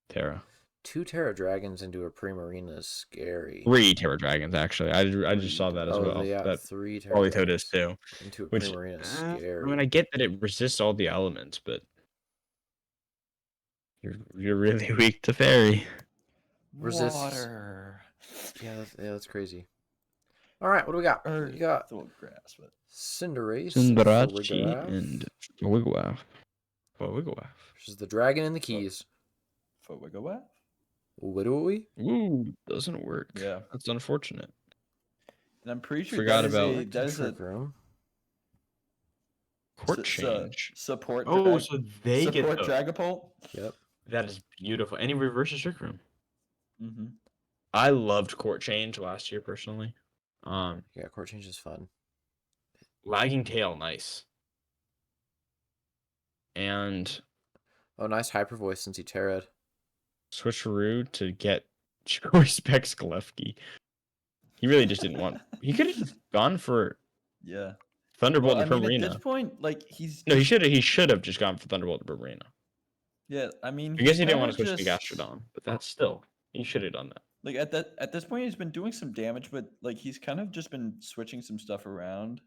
Terra. 2 Terra Dragons into a Primarina is scary. 3 Terra Dragons, actually. I just saw that as well. Yeah, that 3 Terra probably Dragons Toad is too. into a Primarina is scary. I mean, I get that it resists all the elements, but You're really weak to fairy. Resist- Water. Yeah, that's crazy. All right, what do we got? Earth. We got Will grasp it. Cinderace, Cinderace Farigiraf, and Wigglytuff. which is the dragon and the keys. What? What do we? Ooh, doesn't work. Yeah. That's unfortunate. And I'm pretty sure Forgot that is about- a that is a Trick Room. Court change. support. Oh, so they get support the... Dragapult. Yep. That is beautiful. And he reverses Trick Room. Mm-hmm. I loved Court Change last year personally. Yeah, Court Change is fun. Lagging Tail, nice. And Oh, nice Hyper Voice since he Terra'd. Switcheroo to get Choice Specs Galefki. He really just didn't want. He could have gone for Yeah. Thunderbolt Well, I and mean, Primarina. at this point, like he's No, he should have just gone for Thunderbolt and Primarina. yeah. I mean, I guess he didn't want kinda to switch to Gastrodon, but that's still he should have done that. Like at this point, he's been doing some damage, but like he's kind of just been switching some stuff around,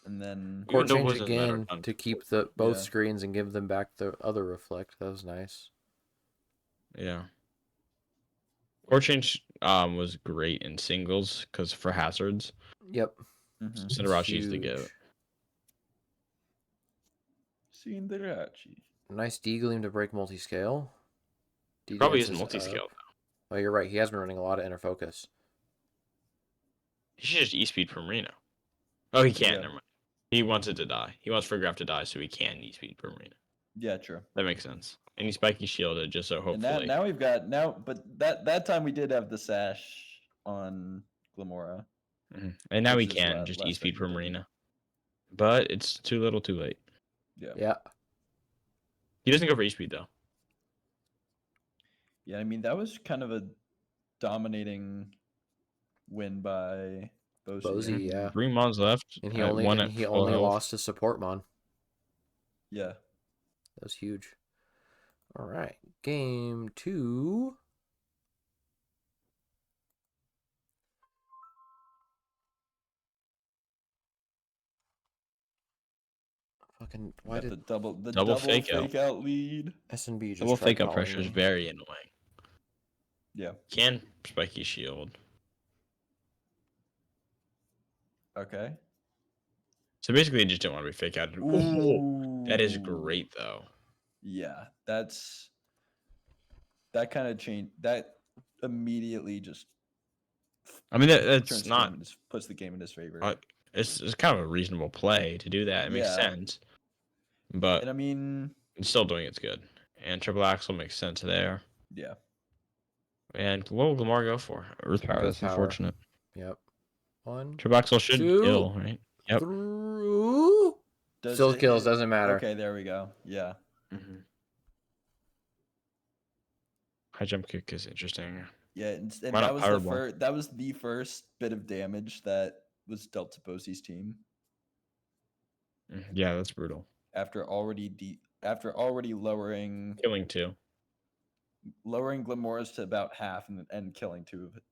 and then Court though it Change wasn't a matter again of time to to keep force both Yeah. screens and give them back the other Reflect. That was nice. Yeah. Court Change was great in singles because for hazards, Yep. Mhm. Cinderace used to Huge. get. Cinderace. Nice D-Gleam to break multi-scale. Probably D-Dance isn't is multi-scale. up. Oh, you're right. He has been running a lot of Inner Focus. He should just E-Speed Primarina. Oh, he can't. Yeah. Never mind. He wants it to die. He wants Farigiraf to die so he can E-Speed Primarina. Yeah, true. That makes sense. And he Spiky Shielded just so And hopefully. now we've got but that time we did have the sash on Glamora. Mhm. And now he which is can just last E-Speed time he did. Primarina. But it's too little too late. Yeah. Yeah. He doesn't go for E-Speed though. Yeah, I mean that was kind of a dominating win by Bosie. Bosie, yeah. 3 months left. And he at only one and at he full only health. lost his support mon. Yeah. That was huge. All right. Game 2. Fucking why Got did the double Double fake out lead? SNB just Double tried fake up calling pressure is me? very annoying. Yeah. Can Spiky Shield. Okay. So basically, he just didn't want to be fake out. Oh, that is great though. Yeah, that kind of changed. That immediately just I mean, that's turns not. puts the game in his favor. It's kind of a reasonable play to do that. It makes Yeah. sense. But And I mean, it's still doing it's good. And triple axle makes sense there. yeah. And what will Lamar go for? Earth power. That's Earth power. unfortunate. Yep. 1, Triple axle should 2, kill, right? Yep. through. Still it kills, hit? doesn't matter. Okay, there we go. Yeah. Mm-hmm. High jump kick is interesting. Yeah, and Why that not was power the bomb? first. That was the first bit of damage that was dealt to Bosie's team Yeah, that's brutal. after already lowering Killing 2. Glamora's to about half and killing 2 of it.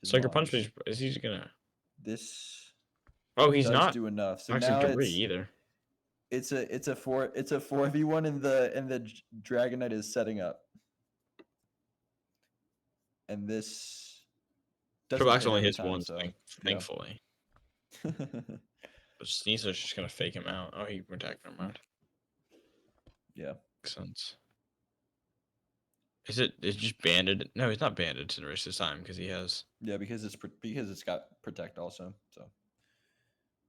Sucker punch is he gonna? This Oh, he's does not. do enough. So Toxic now debris either. it's a 4v1 and the Dragonite is setting up. And this Triple doesn't X hit only every hits time, once, so, thankfully. yeah. But Sneaser's just gonna fake him out. Oh, he protected him out. Yeah. Makes sense. Is it just banded? No, he's not banded to the rest of the time because he has Yeah, because it's got protect also. So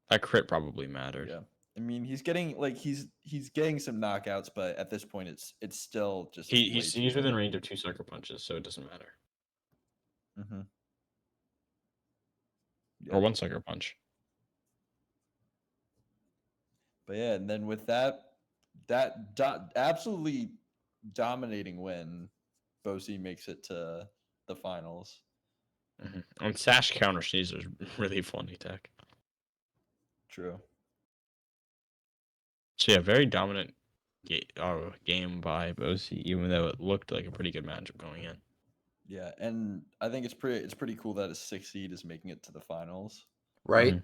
that crit probably mattered. yeah. I mean, he's getting he's getting some knockouts, but at this point it's still just He's within range of 2 sucker punches, so it doesn't matter. Mm-hmm. Or 1 sucker punch. But yeah, and then with that absolutely dominating win, Bosie makes it to the finals. And Sash counter Sneaser is really funny tech. True. So yeah, very dominant game by Bosie, even though it looked like a pretty good matchup going in. Yeah, and I think it's pretty cool that a 6 seed is making it to the finals. Right?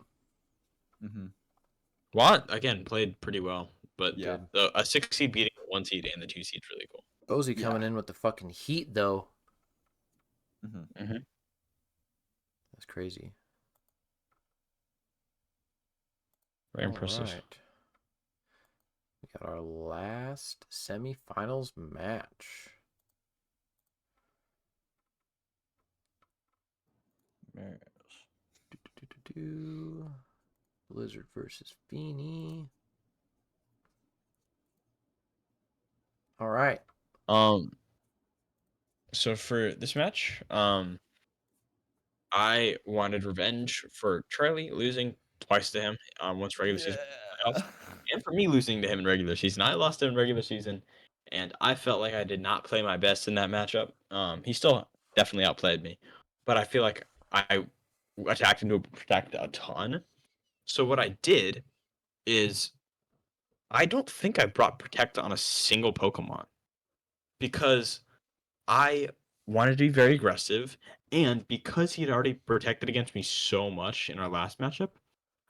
Mm-hmm. Watt again played pretty well, but Yeah. a 6 seed beating a 1 seed and the 2 seed's really cool. Bozy coming in with the fucking heat, though. Mm-hmm. That's crazy. Very impressive. Right. We got our last semifinals match. Blizzard versus Feeney. All right. So for this match, I wanted revenge for Charlie losing twice to him, once regular season playoffs, and for me losing to him in regular season. I lost to him in regular season, and I felt like I did not play my best in that matchup. He still definitely outplayed me, but I feel like I attacked into protect a ton. So what I did is I don't think I brought protect on a single Pokemon because I wanted to be very aggressive, and because he had already protected against me so much in our last matchup,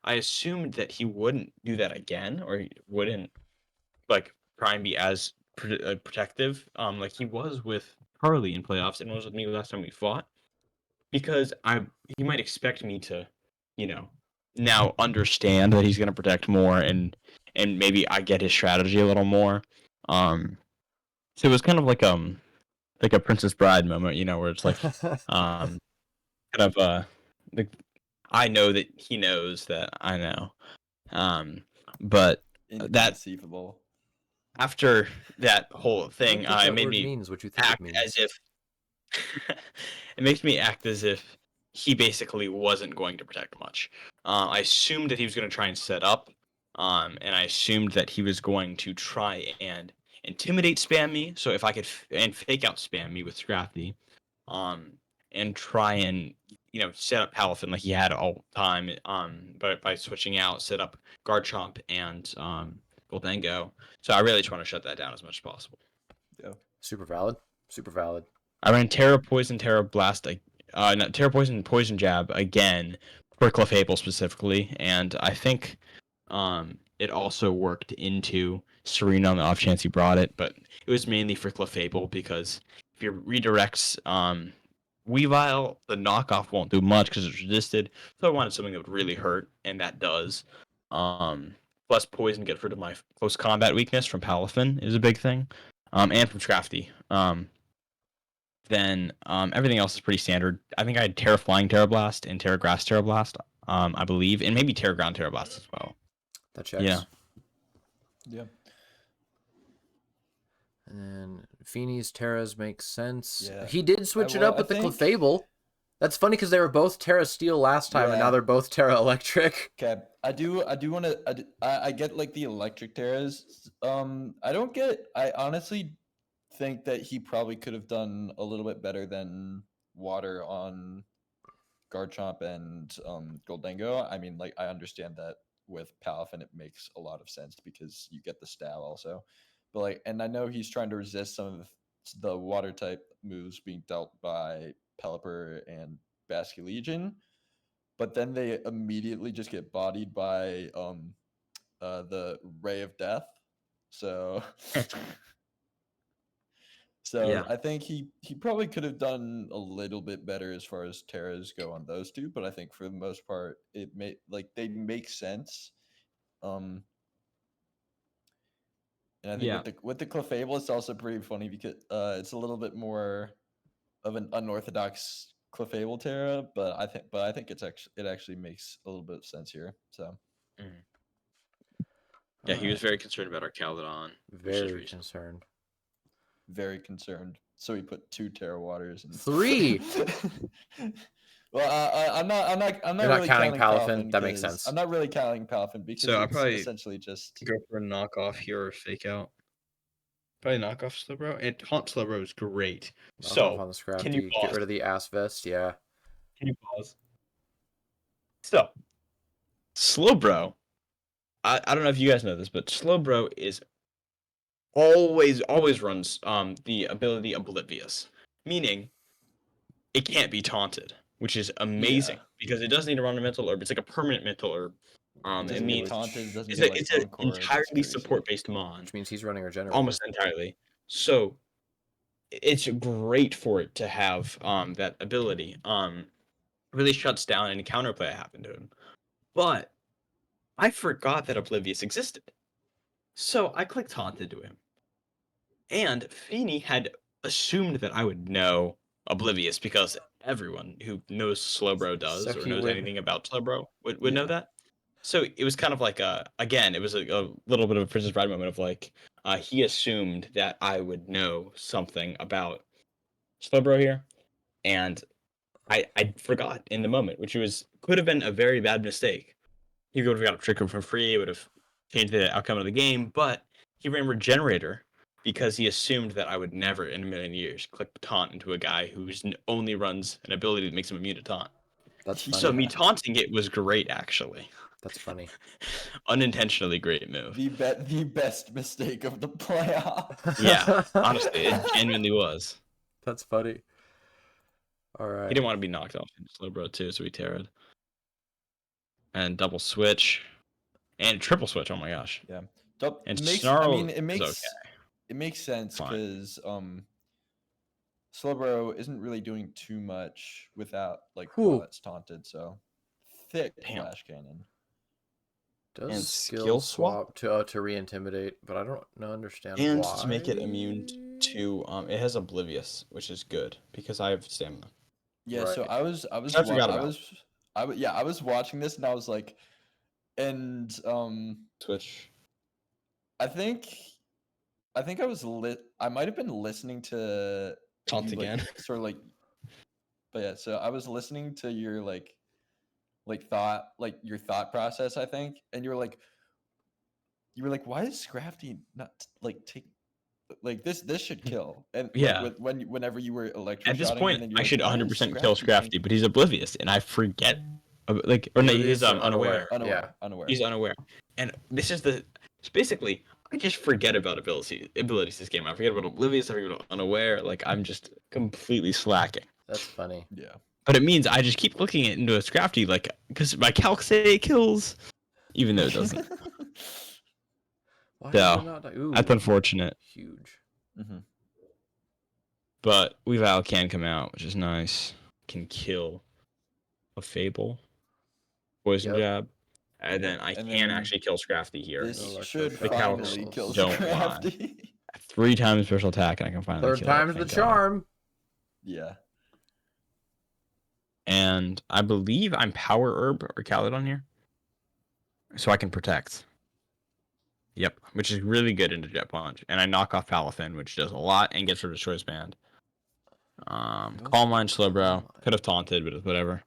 I assumed that he wouldn't do that again, or he wouldn't like try and be as protective, like he was with Harley in playoffs and was with me last time we fought, because he might expect me to, you know, now understand that he's going to protect more, and maybe I get his strategy a little more. So it was kind of like a Princess Bride moment, where it's like, kind of like I know that he knows that I know, but that Inconceivable. after that whole I thing, don't think it that made word me means what you think it act as means. if it makes me act as if he basically wasn't going to protect much. I assumed that he was going to try and set up, and I assumed that he was going to try and intimidate spam me. So if I could and fake out spam me with Scrafty, and try and set up Palafin like he had all the time, but by switching out, set up Garchomp and Goldengo. So I really just want to shut that down as much as possible. Yeah. Super valid. Super valid. I ran Terra Poison, Terra Blast, not Terra Poison, Poison Jab again for Clefable specifically, and I think it also worked into Serena on the off chance he brought it, but it was mainly for Clefable because if you redirects Weavile, the knockoff won't do much because it's resisted. So I wanted something that would really hurt, and that does. Plus Poison gets rid of my close combat weakness from Palafin is a big thing, and from Scrafty. Then everything else is pretty standard. I think I had Terra Flying Terra Blast and Terra Grass Terra Blast, I believe, and maybe Terra Ground Terra Blast as well. That checks. Yeah. Yeah. And then Feeney's Terras makes sense. Yeah. He did switch it up with the Clefable. That's funny because they were both Terra Steel last time, and now they're both Terra Electric. Okay, I do want to. I get like the electric Terras. I honestly think that he probably could have done a little bit better than water on Garchomp and Goldengo. I mean, like I understand that with Palafin it makes a lot of sense because you get the stab also, but like, and I know he's trying to resist some of the water type moves being dealt by Pelipper and Basculegion, but then they immediately just get bodied by the Ray of Death. So Yeah. I think he probably could have done a little bit better as far as Terras go on those two, but I think for the most part they make sense. And I think with the Clefable, it's also pretty funny because it's a little bit more of an unorthodox Clefable Terra, but I think it actually makes a little bit of sense here. So yeah, he was very concerned about our Caledon. Very concerned. Very concerned. So he put 2 Terra Waters and 3. Well, I'm not You're really not counting Palafin. That makes sense. I'm not really counting Palafin because So I it's probably essentially just go for a knockoff here or fake out. Probably knockoff Slowbro. And Haunt Slowbro is great. Knock So off on the Scrafty. can you pause? Get rid of the ass vest. Yeah. Can you pause? So Slowbro. I don't know if you guys know this, but Slowbro is always runs the ability Oblivious, meaning it can't be taunted, which is amazing because it doesn't need to run a mental herb. It's like a permanent mental herb. It doesn't It get means taunted. It doesn't it's get a like it's an encore. It's entirely crazy. support-based mon, Which means he's running regenerator. almost entirely. So it's great for it to have that ability. Really shuts down any counterplay that happened to him. But I forgot that Oblivious existed. So I clicked Haunted to him. And Feeney had assumed that I would know Oblivious because everyone who knows Slowbro does So or he knows would- anything about Slowbro would Yeah. know that. So it was kind of like again, it was a little bit of a Princess Bride moment of like he assumed that I would know something about Slowbro here, and I forgot in the moment, which could have been a very bad mistake. He would have got a trick for free. It would have changed the outcome of the game, but he ran Regenerator because he assumed that I would never in a million years click taunt into a guy who only runs an ability that makes him immune to taunt. That's funny. So me taunting it was great, actually. That's funny. Unintentionally great move. The best mistake of the playoff. Yeah, honestly, it genuinely was. That's funny. All right. He didn't want to be knocked off in Slowbro too, so he tarried. And double switch. And triple switch, oh my gosh. Yeah. And I Snarl mean, it is makes okay. it makes sense Fine. because Slowbro isn't really doing too much without like Whew. while it's taunted. So thick Damn. flash cannon. Does And skill swap to re-intimidate, but I don't understand And why. to make it immune to it has Oblivious, which is good because I have stamina. Yeah. So Right. I was Which I forgot about. I was watching this and I was like, and Twitch. I think I was I might have been listening to Taunt you, like, again. sort of like, but yeah. So I was listening to your your thought process, I think, and you were like, why is Scrafty not like take like this should kill, and Yeah. like whenever you were electroshotting At this him, point, and then you're I like, should why is 100% kill Scrafty Scrafty, but he's Oblivious, and I forget. Like, or no, Oblivious he's or unaware. unaware. He's unaware. And this is basically, I just forget about abilities this game. I forget about Oblivious, I forget about unaware. Like, I'm just completely slacking. That's funny. Yeah. But it means I just keep looking into a Scrafty, like, because my calcs say it kills, even though it doesn't. Why So, did it not die? Ooh, That's unfortunate. huge. Mm-hmm. But Weavile can come out, which is nice. Can kill a Fable. Poison Yep. jab. And then I And can then actually kill Scrafty here. This Electro should shock finally kills. kill Don't lie. Scrafty. 3 times special attack, and I can finally Third kill time's it. the Thank God. charm. Yeah. And I believe I'm Power Herb or Caledon here. So I can protect. Yep, which is really good into Jet Punch. And I knock off Palafin, which does a lot and gets rid of Choice Band. Calm Mind Slowbro. Could have taunted, but whatever.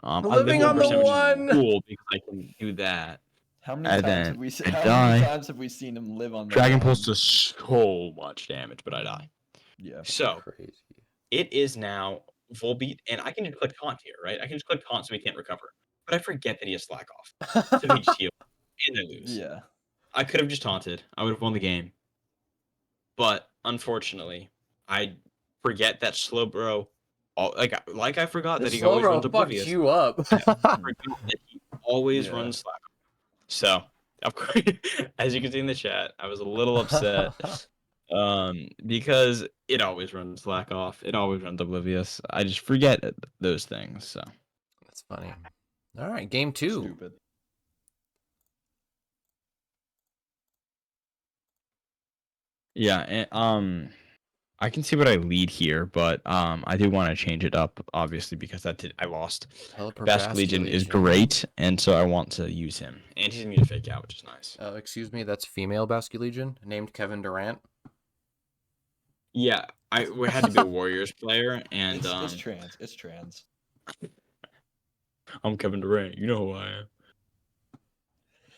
Living on the 100% which is one. cool because I can do that. How many And times then have we seen? I How die. many times have we seen him live on the Dragon one? Pulse does so much damage, but I die. Yeah. So Crazy. it is now Volbeat, and I can just click taunt here, right? I can just click taunt so he can't recover. But I forget that he has slack off. So he just heals, and I lose. Yeah. I could have just taunted. I would have won the game. But unfortunately, I forget that Slowbro. Like I forgot that This he always runs Slowbro fucked Oblivious. you up. I forgot that he always Yeah. runs slack. So, of course, as you can see in the chat, I was a little upset. Because it always runs slack off. It always runs Oblivious. I just forget those things. So That's funny. All right, game 2. Stupid. yeah, and, I can see what I lead here, but I do want to change it up, obviously, because I lost. Basque Legion is great, and so I want to use him. And he's immune to fake out, which is nice. Excuse me, that's female Basque Legion named Kevin Durant. Yeah, we had to be a Warriors player, and It's trans. It's trans. I'm Kevin Durant. You know who I am.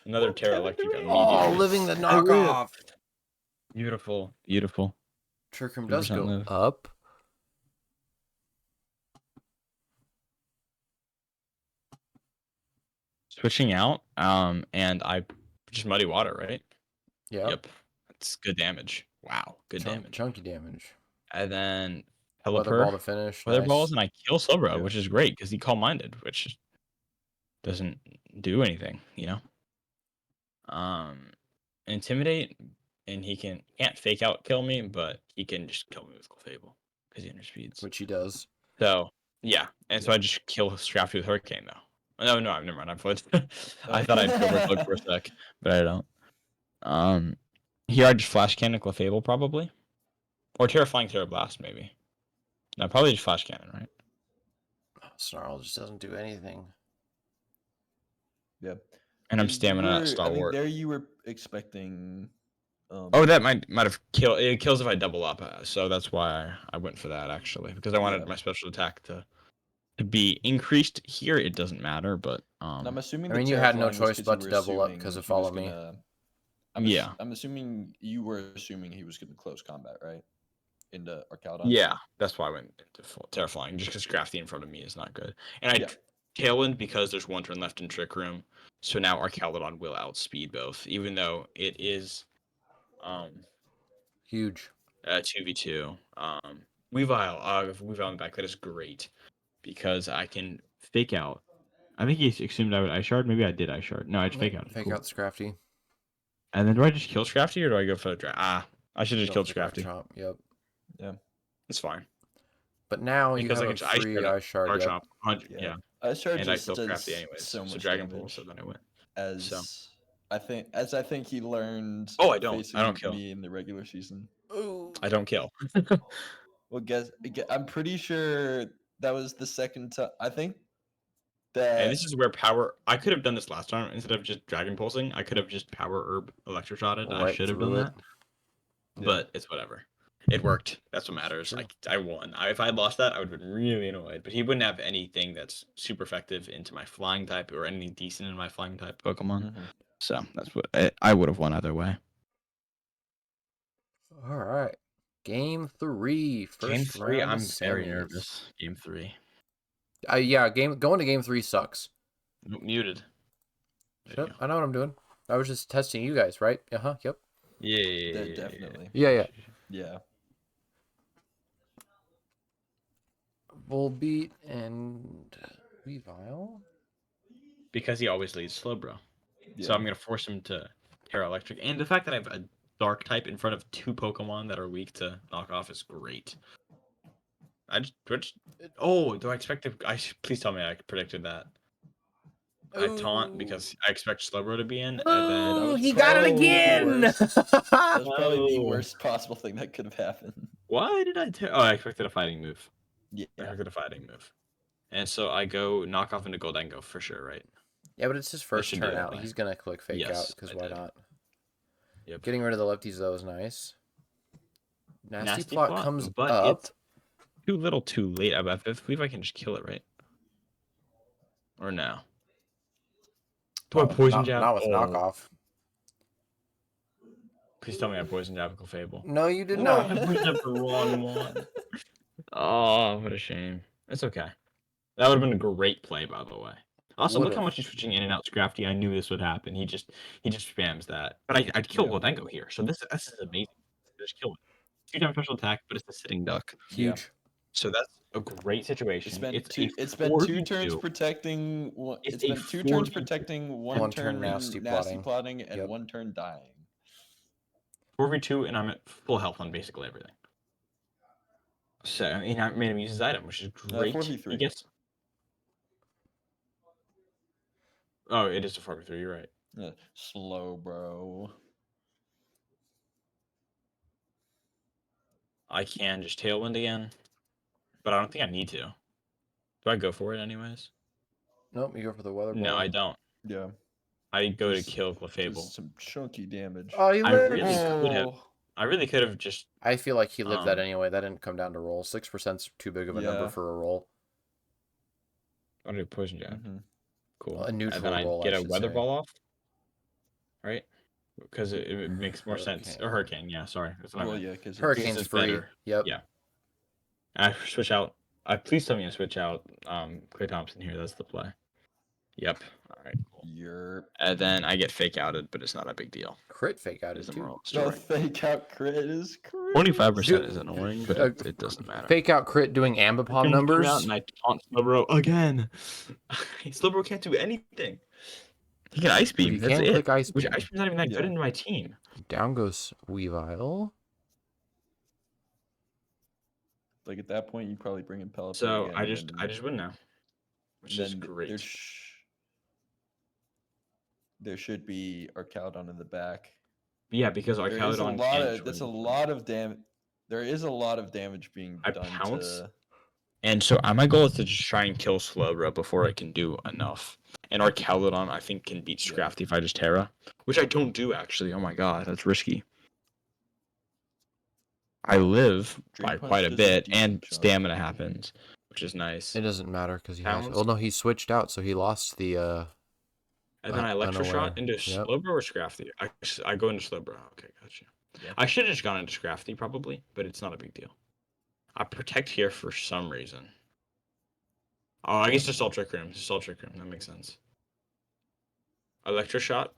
Another Terra Kevin Electric Durant. immediately. Oh, living the I will. knockoff. Beautiful, beautiful. Trickroom does 100% go live. up. Switching out, and I just muddy water, right? Yeah. Yep. That's good damage. Wow, good damage. Chunky damage. And then Weather ball Pelipper, to finish. weather Nice. balls, and I kill Slowbro, Yeah. which is great because he calm minded, which doesn't do anything, you know. Intimidate, and he can't fake out kill me, but he can just kill me with Clefable because he underspeeds. Which he does. So yeah, and so I just kill Scrafty with Hurricane though. No, never mind. I'm flipped. I thought I'd Silver Cloak for a sec, but I don't. Here I just Flash Cannon Clefable probably, or Terrifying Terror Blast maybe. No, probably just Flash Cannon, right? Snarl just doesn't do anything. Yep. And I'm You stamina were- I stalwart. think there you were expecting. Oh, that might have killed. It kills if I double up, so that's why I went for that actually, because I wanted Yeah. my special attack to be increased. Here it doesn't matter, but And I'm assuming. I mean, the you had no Terraflying was choice 'cause but you to were double up assuming 'cause of he was Follow Me. gonna- I'm assuming you were assuming he was going to close combat, right? Into Arcaldon. yeah, that's why I went into full Terrifying, just because Crafty in front of me is not good, and I Yeah. Tailwind because there's one turn left in Trick Room, so now Archaludon will outspeed both, even though it is Huge. 2v2. Weavile in the back, that is great because I can fake out. I think he assumed I would Ice Shard. Maybe I did Ice Shard. No, I just fake out. Fake Cool. out Scrafty. And then do I just kill Scrafty or do I go for the draft? I should have just killed Scrafty. Chop. Yep. Yeah. It's fine. But now Because you I have can a just free Ice Shard. Star Yep. Chop, 100, yeah. Ice Shard And I just kill does Crafty anyways. so much Dragon damage. Pulse, so then I win. As So. I think he learned. Oh, I don't facing kill. me in the regular season. Ooh. I don't kill. Well, I'm pretty sure that was the second time. I think that. And this is where power. I could have done this last time instead of just Dragon Pulsing. I could have just Power Herb Electroshotted. I Right should have done through it. that. But it's whatever. It worked. That's what matters. True. I won. If I had lost that, I would have been really annoyed. But he wouldn't have anything that's super effective into my flying type or anything decent in my flying type Pokemon. Mhm. So that's what I would have won either way. All right. Game 3. Game First 3, round I'm of very semis. nervous. Game 3. Yeah, going to game 3 sucks. Muted. There you Yep, I know what I'm doing. I was just testing you guys, right? Uh-huh, yep. Yeah. Definitely. Yeah. Yeah. Volbeat and Weavile. Because he always leads Slowbro. Yeah. So I'm going to force him to Terra Electric. And the fact that I have a Dark type in front of 2 Pokemon that are weak to knock off is great. Do I expect to... Please tell me I predicted that. I taunt because I expect Slowbro to be in. And Oh, then... he got it again! That was probably the No. worst possible thing that could have happened. Why did I... I expected a fighting move. Yeah. I expected a fighting move. And so I go knock off into Goldengo for sure, right? Yeah, but it's his first should do turn that out. way. He's going to click fake out, Yes, because I why did. not? Yep. Getting rid of the lefties, though, is nice. Nasty Nasty plot comes but up. it's too little too late. I believe I can just kill it, right? Or no? Do I poison jab? Not with knockoff. Please tell me I poison jab Clefable. No, you did No, not. I poisoned jab the wrong one. Oh, what a shame. It's okay. That would have been a great play, by the way. Also, look how much he's switching in and out Scrafty. I knew this would happen. He just spams that. But I'd kill Goldengo here. So this is amazing. Just kill it. 2-time special attack, but it's a sitting duck. Huge. So that's a great situation. It's been 2 turns protecting. It's been 2 turns protecting, one turn nasty plotting, and 1 turn dying. 4v2, and I'm at full health on basically everything. So I made him use his item, which is great. 4v3. He gets. Oh, it is a 4v3. You're right. Slow, bro. I can just Tailwind again, but I don't think I need to. Do I go for it anyways? Nope, you go for the weather ball. No, I don't. Yeah. I go to kill Clefable. Some chunky damage. Oh, you I lived! really could have. I really could have just. I feel like he lived that anyway. That didn't come down to roll. 6%'s too big of a number Yeah. for a roll. I'll do poison jab. Mm-hmm. Cool. Well, a neutral and then roll, I get I a should weather say. ball off. Right? Because it makes more sense. Or Hurricane, yeah, sorry. That's what I Well, meant. yeah, because Hurricane's it's free. better. Yep. Yeah. I switch out. Please tell me to switch out Clay Thompson here. That's the play. Yep. All right. Cool. You're And then I get fake outed, but it's not a big deal. Crit fake out It is of a moral too. the story. fake out crit is crazy. 25% is annoying, but it doesn't matter. Fake out crit doing ambipom numbers. And I taunt Slowbro again. Slowbro can't do anything. He can ice beam. You That's can it. click ice Which beam. ice beam's not even that good Yeah. into my team. Down goes Weavile. Like at that point, you probably bring in Pelipper So again, I and just then, win now, which is great. There should be Arcaludon in the back. Yeah, because There is a Arcaludon lot can of. That's a lot of damage. There is a lot of damage being I done pounce. to. And so my goal is to just try and kill Slowbro before I can do enough. And Arcaludon, I think, can beat Yeah. Scrafty if I just Terra, which I don't do actually. Oh my god, that's risky. I live Dream by Punch quite a does a bit, decent and job. stamina happens, which is nice. It doesn't matter because he has. Pounds. Oh no, he switched out, so he lost the. And then I electroshock unaware. into Yep. Slowbro or Scrafty. I go into Slowbro. Okay, gotcha. Yeah. I should have just gone into Scrafty probably, but it's not a big deal. I protect here for some reason. Oh, I guess just Ultra Crim. Just Ultra Crim. That makes sense. Electroshot,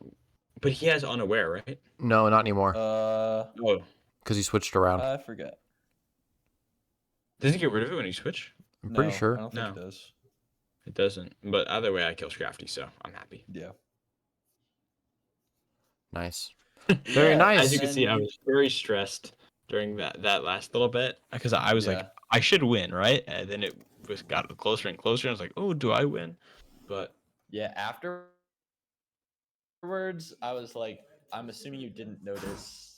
but he has unaware, right? No, not anymore. Oh, Because he switched around. I forget. does he get rid of it when you switch? I'm pretty No, sure. I don't think No. it does. It doesn't. But either way, I kill Scrafty, so I'm happy. Yeah. Nice. Very Yeah, nice. As you can see, I and- was very stressed during that last little bit because I was like, Yeah. I should win, right? And then it got closer and closer. And I was like, oh, do I win? But Yeah. Afterwards, I was like, I'm assuming you didn't notice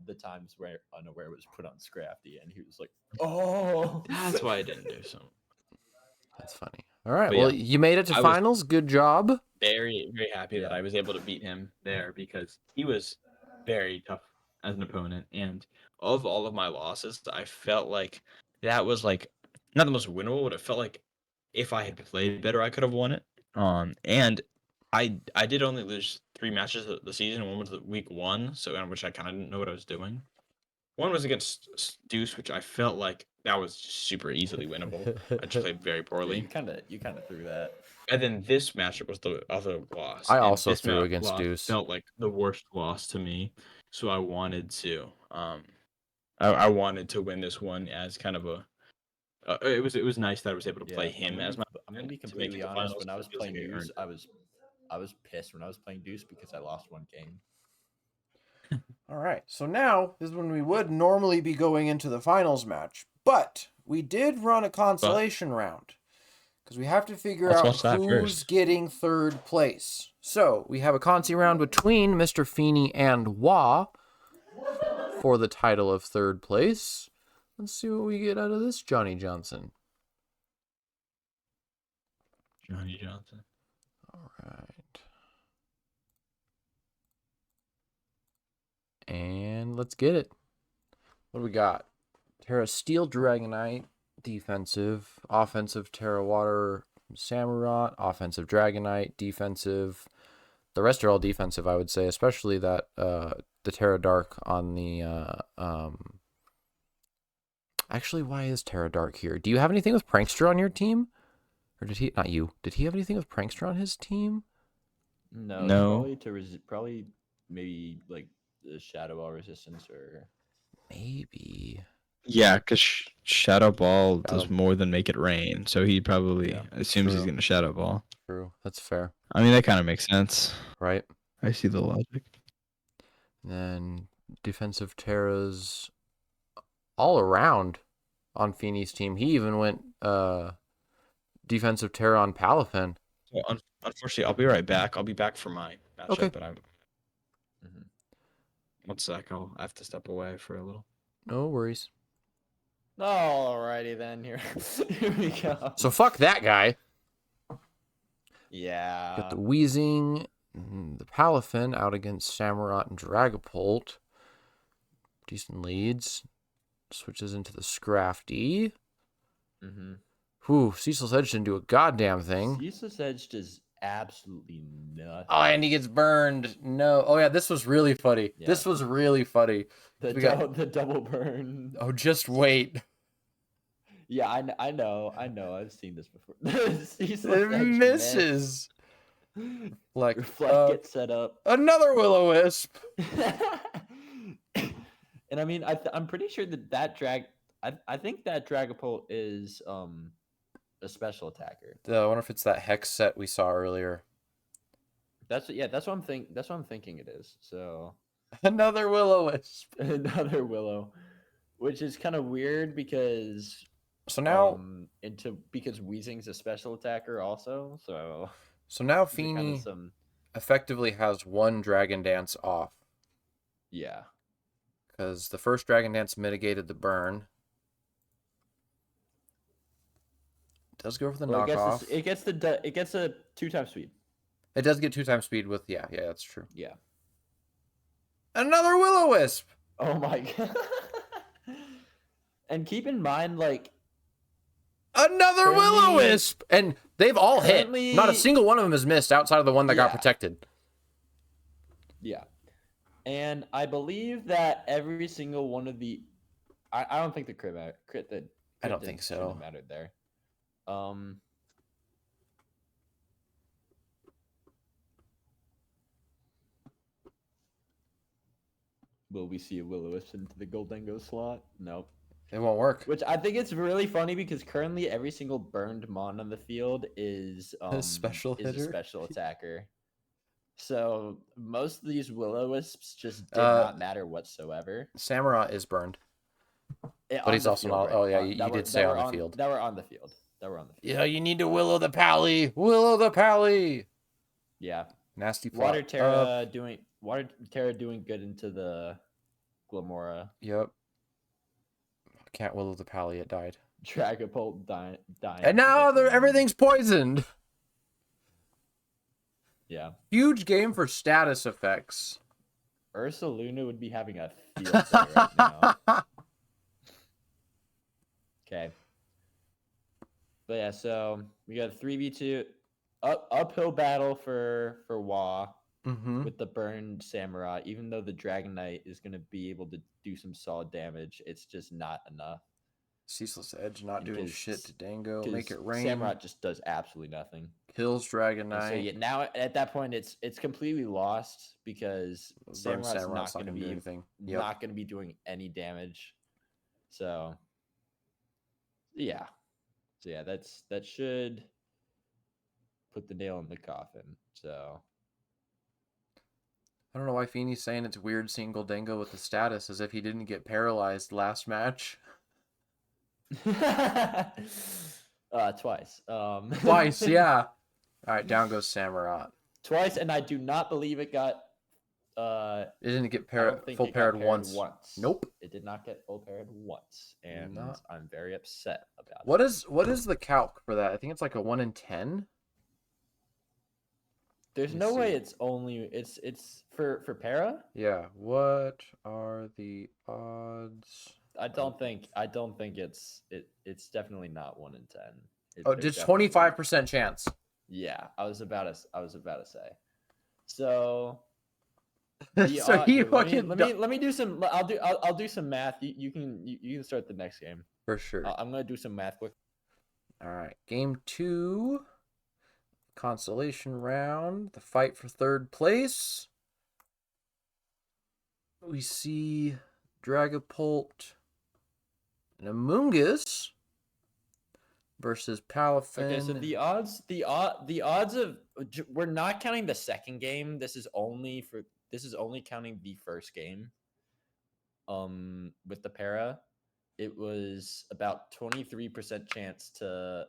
the times where unaware was put on Scrafty, and he was like, "Oh, that's why I didn't do so. That's funny. All right. But Well, yeah, you made it to I was- finals. Good job. Very, very happy that Yeah. I was able to beat him there because he was very tough as an opponent. And of all of my losses, I felt like that was like not the most winnable, but it felt like if I had played better, I could have won it. And I did only lose 3 matches of the season. One was the week 1, so in which I kind of didn't know what I was doing. One was against Deuce, which I felt like that was super easily winnable. I just played very Yeah, poorly. you kind of threw that." And then this matchup was the other loss. I and also this threw against loss Deuce. Felt like the worst loss to me, so I wanted to I wanted to win this one as kind of a. It was nice that I was able to play him as my. I'm gonna be to make completely it to honest. finals, When I was it feels like playing I Deuce, earned I was pissed when I was playing Deuce because I lost one game. All right. So now is when we would normally be going into the finals match, but we did run a consolation round because we have to figure Let's out watch that who's first. getting third place. So we have a consi round between Mr. Feeney and Wah for the title of third place. Let's see what we get out of this Johnny Johnson. Johnny Johnson. All right. And let's get it. What do we got? Terra Steel Dragonite, defensive. Offensive Terra Water Samurott, offensive Dragonite, defensive. The rest are all defensive, I would say, especially that the Terra Dark on the Actually, why is Terra Dark here? Do you have anything with Prankster on your team? Or did he not you? Did he have anything with Prankster on his team? No. Probably maybe like the Shadow Ball resistance or Maybe. Yeah, because Shadow Ball Shadow- does more than make it rain, so he probably Yeah, assumes he's true. gonna Shadow Ball. True. That's fair. I mean, that kind of makes sense. Right? I see the logic. And then defensive Terras all around on Feeney's team. He even went defensive Terra on Palafin. Well, unfortunately, I'll be right back. I'll be back for my matchup, Okay. but I'm. Mhm. 1 sec. I have to step away for a little. No worries. Alrighty then. Here we go. So fuck that guy. Yeah. Got the Wheezing, the Palafin out against Samurott and Dragapult. Decent leads. Switches into the Scrafty. Mm-hmm. Whew, Cecil's Edge didn't do a goddamn thing. Cecil's Edge does absolutely nothing. Oh, and he gets burned. No. Oh, yeah, this was really funny. Yeah. This was really funny. The, we got- the double burn. Oh, just wait. Yeah, I know. I've seen this before. Cecil's It Edge misses. Reflect gets set up. Another Will-O-Wisp. And I mean, I'm pretty sure I think that Dragapult is a special attacker. I wonder if it's that Hex set we saw earlier. That's what I'm thinking it is. So another Will-O-Wisp. Another Willow, which is kind of weird because so now because Weezing's a special attacker also. So now Feeny effectively has one Dragon Dance off. Yeah. Because the first Dragon Dance mitigated the burn. It does go for the knockoff. It gets a 2x speed. It does get 2x speed with yeah, that's true. Yeah. Another Will-O-Wisp. Oh my god. And keep in mind, like, another Will-O-Wisp, and they've all hit. Not a single one of them has missed outside of the one that got protected. Yeah. And I believe that every single one of the I don't think the crit I don't think so. Mattered there. Will we see a Will-O-Wisp into the Goldengo slot? Nope. It won't work. Which I think it's really funny because currently every single burned mon on the field is a special attacker. So most of these Will-O-Wisps just did not matter whatsoever. Samurott is burned. But he's also not. Right? Oh yeah, you did say on the field. That were on the field. Yeah, you need to Willow the Pally. Willow the Pally. Yeah. Nasty plot. Water Terra doing good into the Glamora. Yep. Can't Willow the Pally, it died. Dragapult dying. And now everything's poisoned. Yeah. Huge game for status effects. Ursaluna would be having a field day right now. Okay. But yeah, so we got a 3v2 uphill battle for Wa with the burned Samurai. Even though the Dragon Knight is going to be able to do some solid damage, it's just not enough. Ceaseless Edge not doing shit to Dango. Make it rain. Samurai just does absolutely nothing. Kills Dragon Knight. So yeah, now at that point it's completely lost because Samurai's not going to be anything. Not going to be doing any damage. So yeah. So yeah, that should put the nail in the coffin. So I don't know why Feeney's saying it's weird seeing Goldengo with the status as if he didn't get paralyzed last match. Twice. Twice, yeah. All right, down goes Samurott. Twice, and I do not believe it got. It didn't get full paired once. Nope. It did not get full paired once, and I'm very upset about it. What is the calc for that? I think it's like a 1 in 10. There's no way it's for para. Yeah. What are the odds? I don't think it's definitely not 1 in 10. Just 25% chance. Yeah, I was about to say. So. So he fucking. Let me do some. I'll do some math. You can start the next game for sure. I'm gonna do some math quick. All right, game 2, consolation round, the fight for third place. We see Dragapult and Amoonguss versus Palafin. Okay, so the odds of we're not counting the second game. This is only counting the first game. With the para, it was about 23% chance to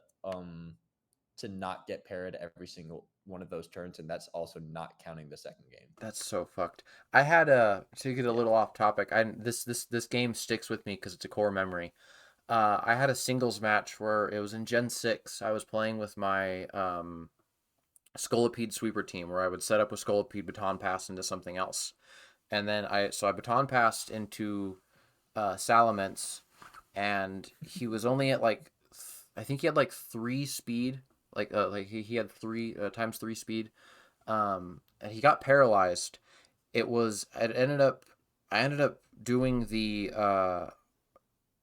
not get parried every single one of those turns, and that's also not counting the second game. That's so fucked. I had to get a little off topic. This game sticks with me because it's a core memory. I had a singles match where it was in Gen 6. I was playing with my Scolipede sweeper team where I would set up with Scolipede, baton pass into something else. And then I baton passed into Salamence, and he was only at I think he had 3 speed. He had 3 times 3 speed. And he got paralyzed. I ended up doing the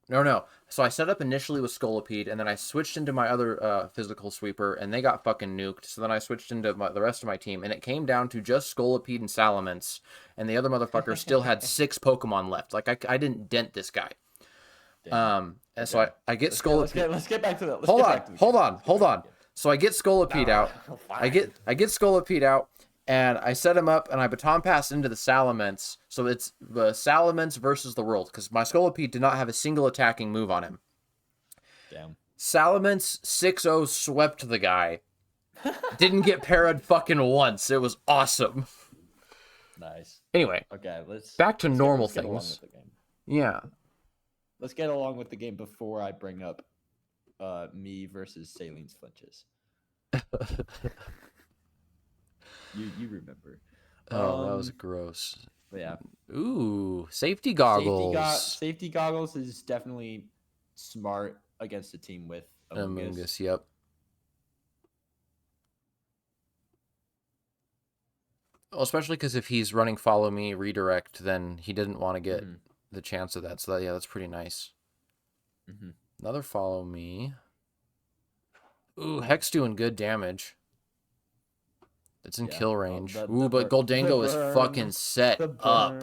No. So I set up initially with Scolipede, and then I switched into my other physical sweeper, and they got fucking nuked. So then I switched into the rest of my team, and it came down to just Scolipede and Salamence, and the other motherfucker still had 6 Pokemon left. Like I didn't dent this guy. Damn. And so I get Scolipede. Let's get back to that. Hold on. So I get Scolipede out. I get Scolipede out, and I set him up, and I baton pass into the Salamence. So it's the Salamence versus the world, because my Scolipede did not have a single attacking move on him. Damn. Salamence 6-0 swept the guy. Didn't get parried fucking once. It was awesome. Nice. Anyway. Okay, back to normal let's get along things. with the game. Yeah. Let's get along with the game before I bring up me versus Saleen's flinches. you remember. Oh, that was gross. But yeah. Ooh, safety goggles. Safety goggles is definitely smart against a team with Amoonguss. Yep. Well, especially because if he's running follow me redirect, then he didn't want to get the chance of that. So that's pretty nice. Another follow me. Ooh, Hex doing good damage. It's in kill range. But Goldango is fucking set up.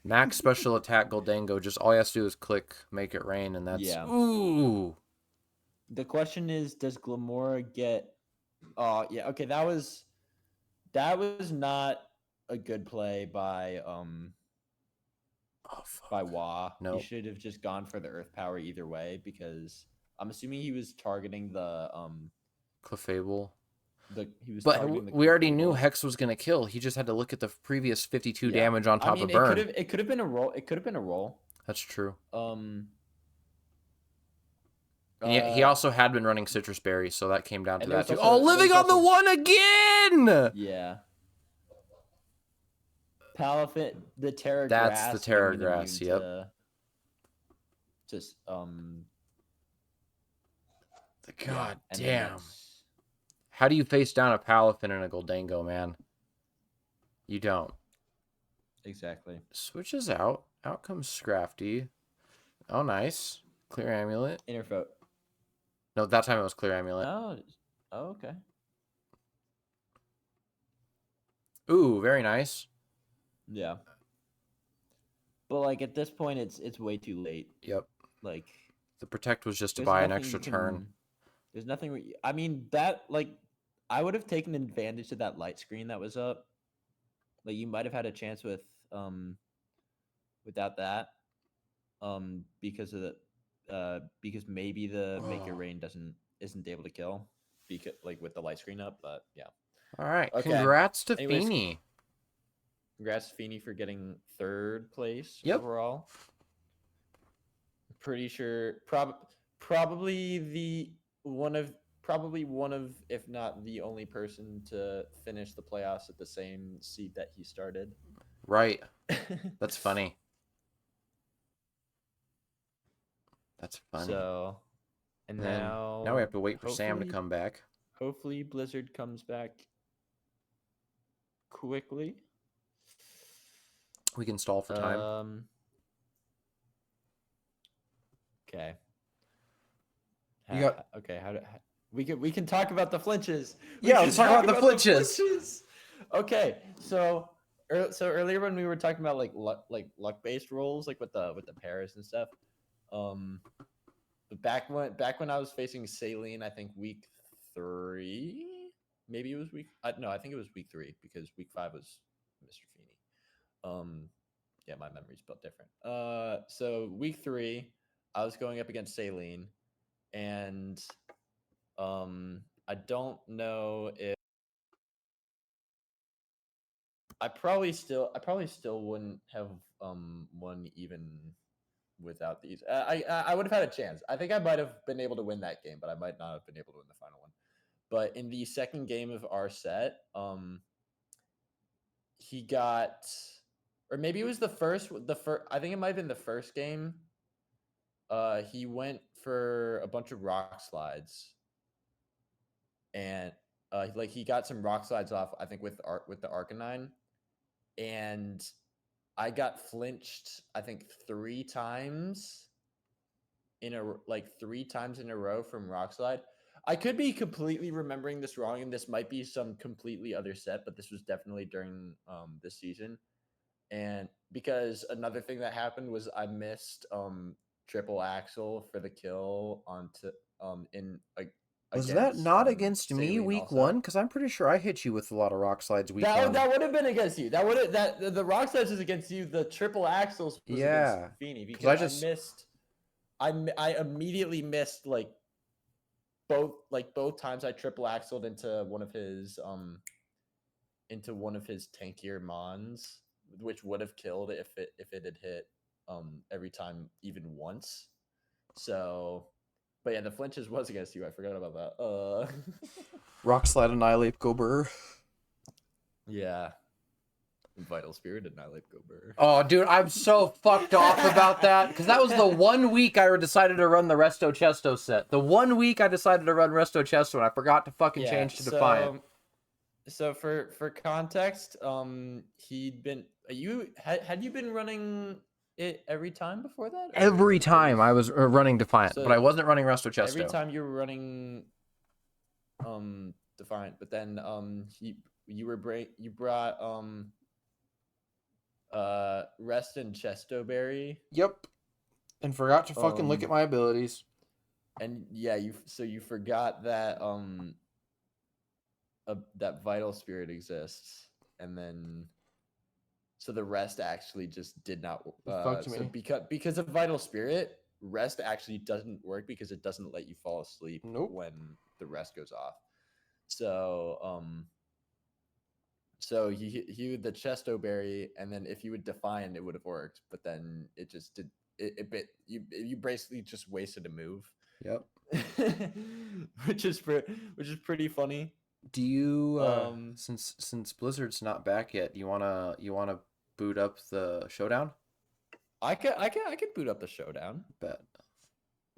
Max special attack Goldango. Just all he has to do is click, make it rain, and that's ooh. The question is, does Glamora get? Oh yeah, okay. That was not a good play by Wah. Nope. He should have just gone for the Earth Power either way, because I'm assuming he was targeting the Clefable. But we already knew Hex was gonna kill. He just had to look at the previous 52 damage on top of burn. It could have been a roll. It could have been a roll. That's true. He also had been running Citrus Berry, so that came down to that too. Living on the one again! Yeah. Palafin, the Terra That's Grass. the Terra Grass, yep. Just, God damn. How do you face down a Palafin and a Goldango, man? You don't. Exactly. Switches out. Out comes Scrafty. Oh, nice. Clear Amulet. Interfote. No, that time it was Clear Amulet. Oh, okay. Ooh, very nice. Yeah. But like at this point, it's way too late. Yep. Like the Protect was just to buy an extra turn. There's nothing. I mean that I would have taken advantage of that light screen that was up. Like you might have had a chance with without that. Because of the because maybe the Make It Rain isn't able to kill because with the light screen up, but yeah. All right. Okay. Congrats to Feeney. Congrats to Feeney for getting 3rd place overall. Pretty sure probably one of if not the only person to finish the playoffs at the same seed that he started. Right. That's funny. That's funny. So, and now we have to wait for Sam to come back. Hopefully Blizzard comes back quickly. We can stall for time. Okay. Okay. We can talk about the flinches. Let's talk about the flinches. Okay, so earlier when we were talking about luck based rolls, with the pairs and stuff, back when I was facing Saline, I think week 3, maybe it was I think it was week 3 because week 5 was Mr. Feeney. Yeah, my memory's built different. So week 3, I was going up against Saline, and I don't know if I probably still wouldn't have won even without these. I would have had a chance. I think I might have been able to win that game, but I might not have been able to win the final one. But in the second game of our set, he got, or maybe it was the first. I think it might have been the first game. He went for a bunch of rock slides, and he got some rock slides off. I think with the Arcanine, and I got flinched, I think 3 times in a row from Rockslide. I could be completely remembering this wrong, and this might be some completely other set, but this was definitely during this season. And because another thing that happened was I missed triple axle for the kill onto in Was that against not against me Saline week also. 1? Because I'm pretty sure I hit you with a lot of rock slides week 1. That would have been against you. The rock slides was against you. The triple axles was against Feeney because I immediately missed both times I triple axled into one of his tankier mons, which would have killed if it had hit every time even once. So, but yeah, the flinches was against you. I forgot about that. Rock slide annihilate Gober. Yeah. Vital Spirit annihilate Gober. Oh, dude, I'm so fucked off about that because that was the 1 week I decided to run the Resto Chesto set. The 1 week I decided to run Resto Chesto, and I forgot to fucking change to Defiant. So for context, he'd been had you been running it every time before that? Every time I was running Defiant, but I wasn't running Resto Chesto. Every time you were running Defiant, but then you brought Rest and Chestoberry. Yep. And forgot to fucking look at my abilities. And yeah, you forgot that that Vital Spirit exists, and then so the Rest actually just did not me. because of Vital Spirit, Rest actually doesn't work because it doesn't let you fall asleep when the Rest goes off. So so he the Chesto Berry, and then if you would Defiant, it would have worked, but then it just did you basically just wasted a move. Yep. which is pretty funny. Do you since Blizzard's not back yet, you wanna boot up the Showdown? I could boot up the Showdown. Bet.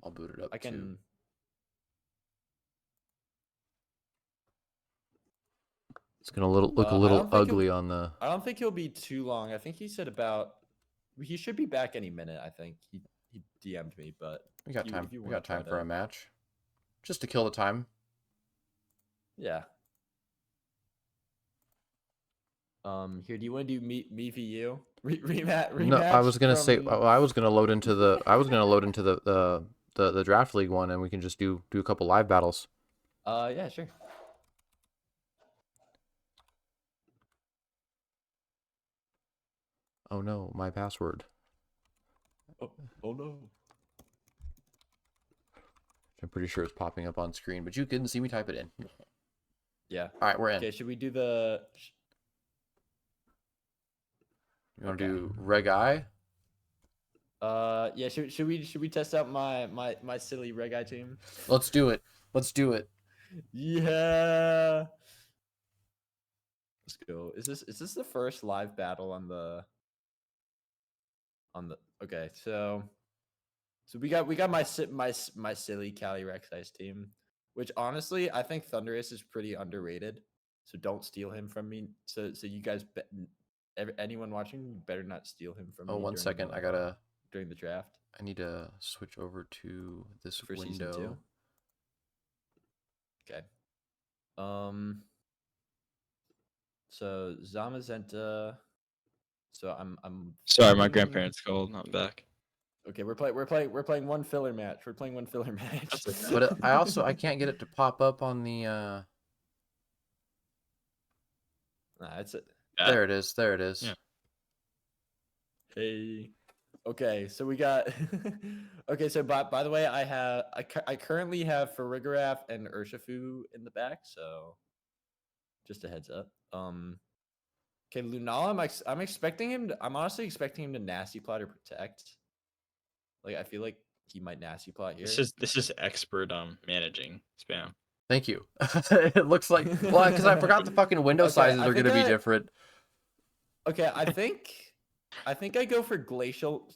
I'll boot it up too. It's gonna look a little ugly on the. I don't think he'll be too long. I think he said he should be back any minute. I think he DM'd me, but we got time. We got time for a match, just to kill the time. Yeah. Here, do you want to do me v you rematch? No, I was gonna say I was gonna load into the draft league one, and we can just do a couple live battles. Yeah, sure. Oh no, my password. Oh no. I'm pretty sure it's popping up on screen, but you couldn't see me type it in. Yeah. All right, we're in. Okay, should we do the? You want to do Reg I? Yeah. Should we test out my silly Reg I team? Let's do it. Let's do it. Yeah. Let's go. Is this the first live battle on the? Okay, so we got my silly Calyrex team, which honestly I think Thundurus is pretty underrated. So don't steal him from me. So you guys, anyone watching, better not steal him from me. Oh, 1 second, I gotta during the draft. I need to switch over to this for window. Season 2. Okay. So Zamazenta. So I'm sorry, my grandparents called. I'm back. Okay, we're playing one filler match. We're playing one filler match. But I can't get it to pop up on the Nah, it's it. There it is. There it is. Yeah. Hey. Okay, so we got okay, so by the way, I currently have Farigarath and Urshifu in the back, so just a heads up. Okay, Lunala, I'm expecting him to, I'm honestly expecting him to nasty plot or protect. Like I feel like he might nasty plot here. This is expert managing spam. Thank you. It looks like because I forgot the fucking window sizes are gonna be different. Okay, I think I go for glacial.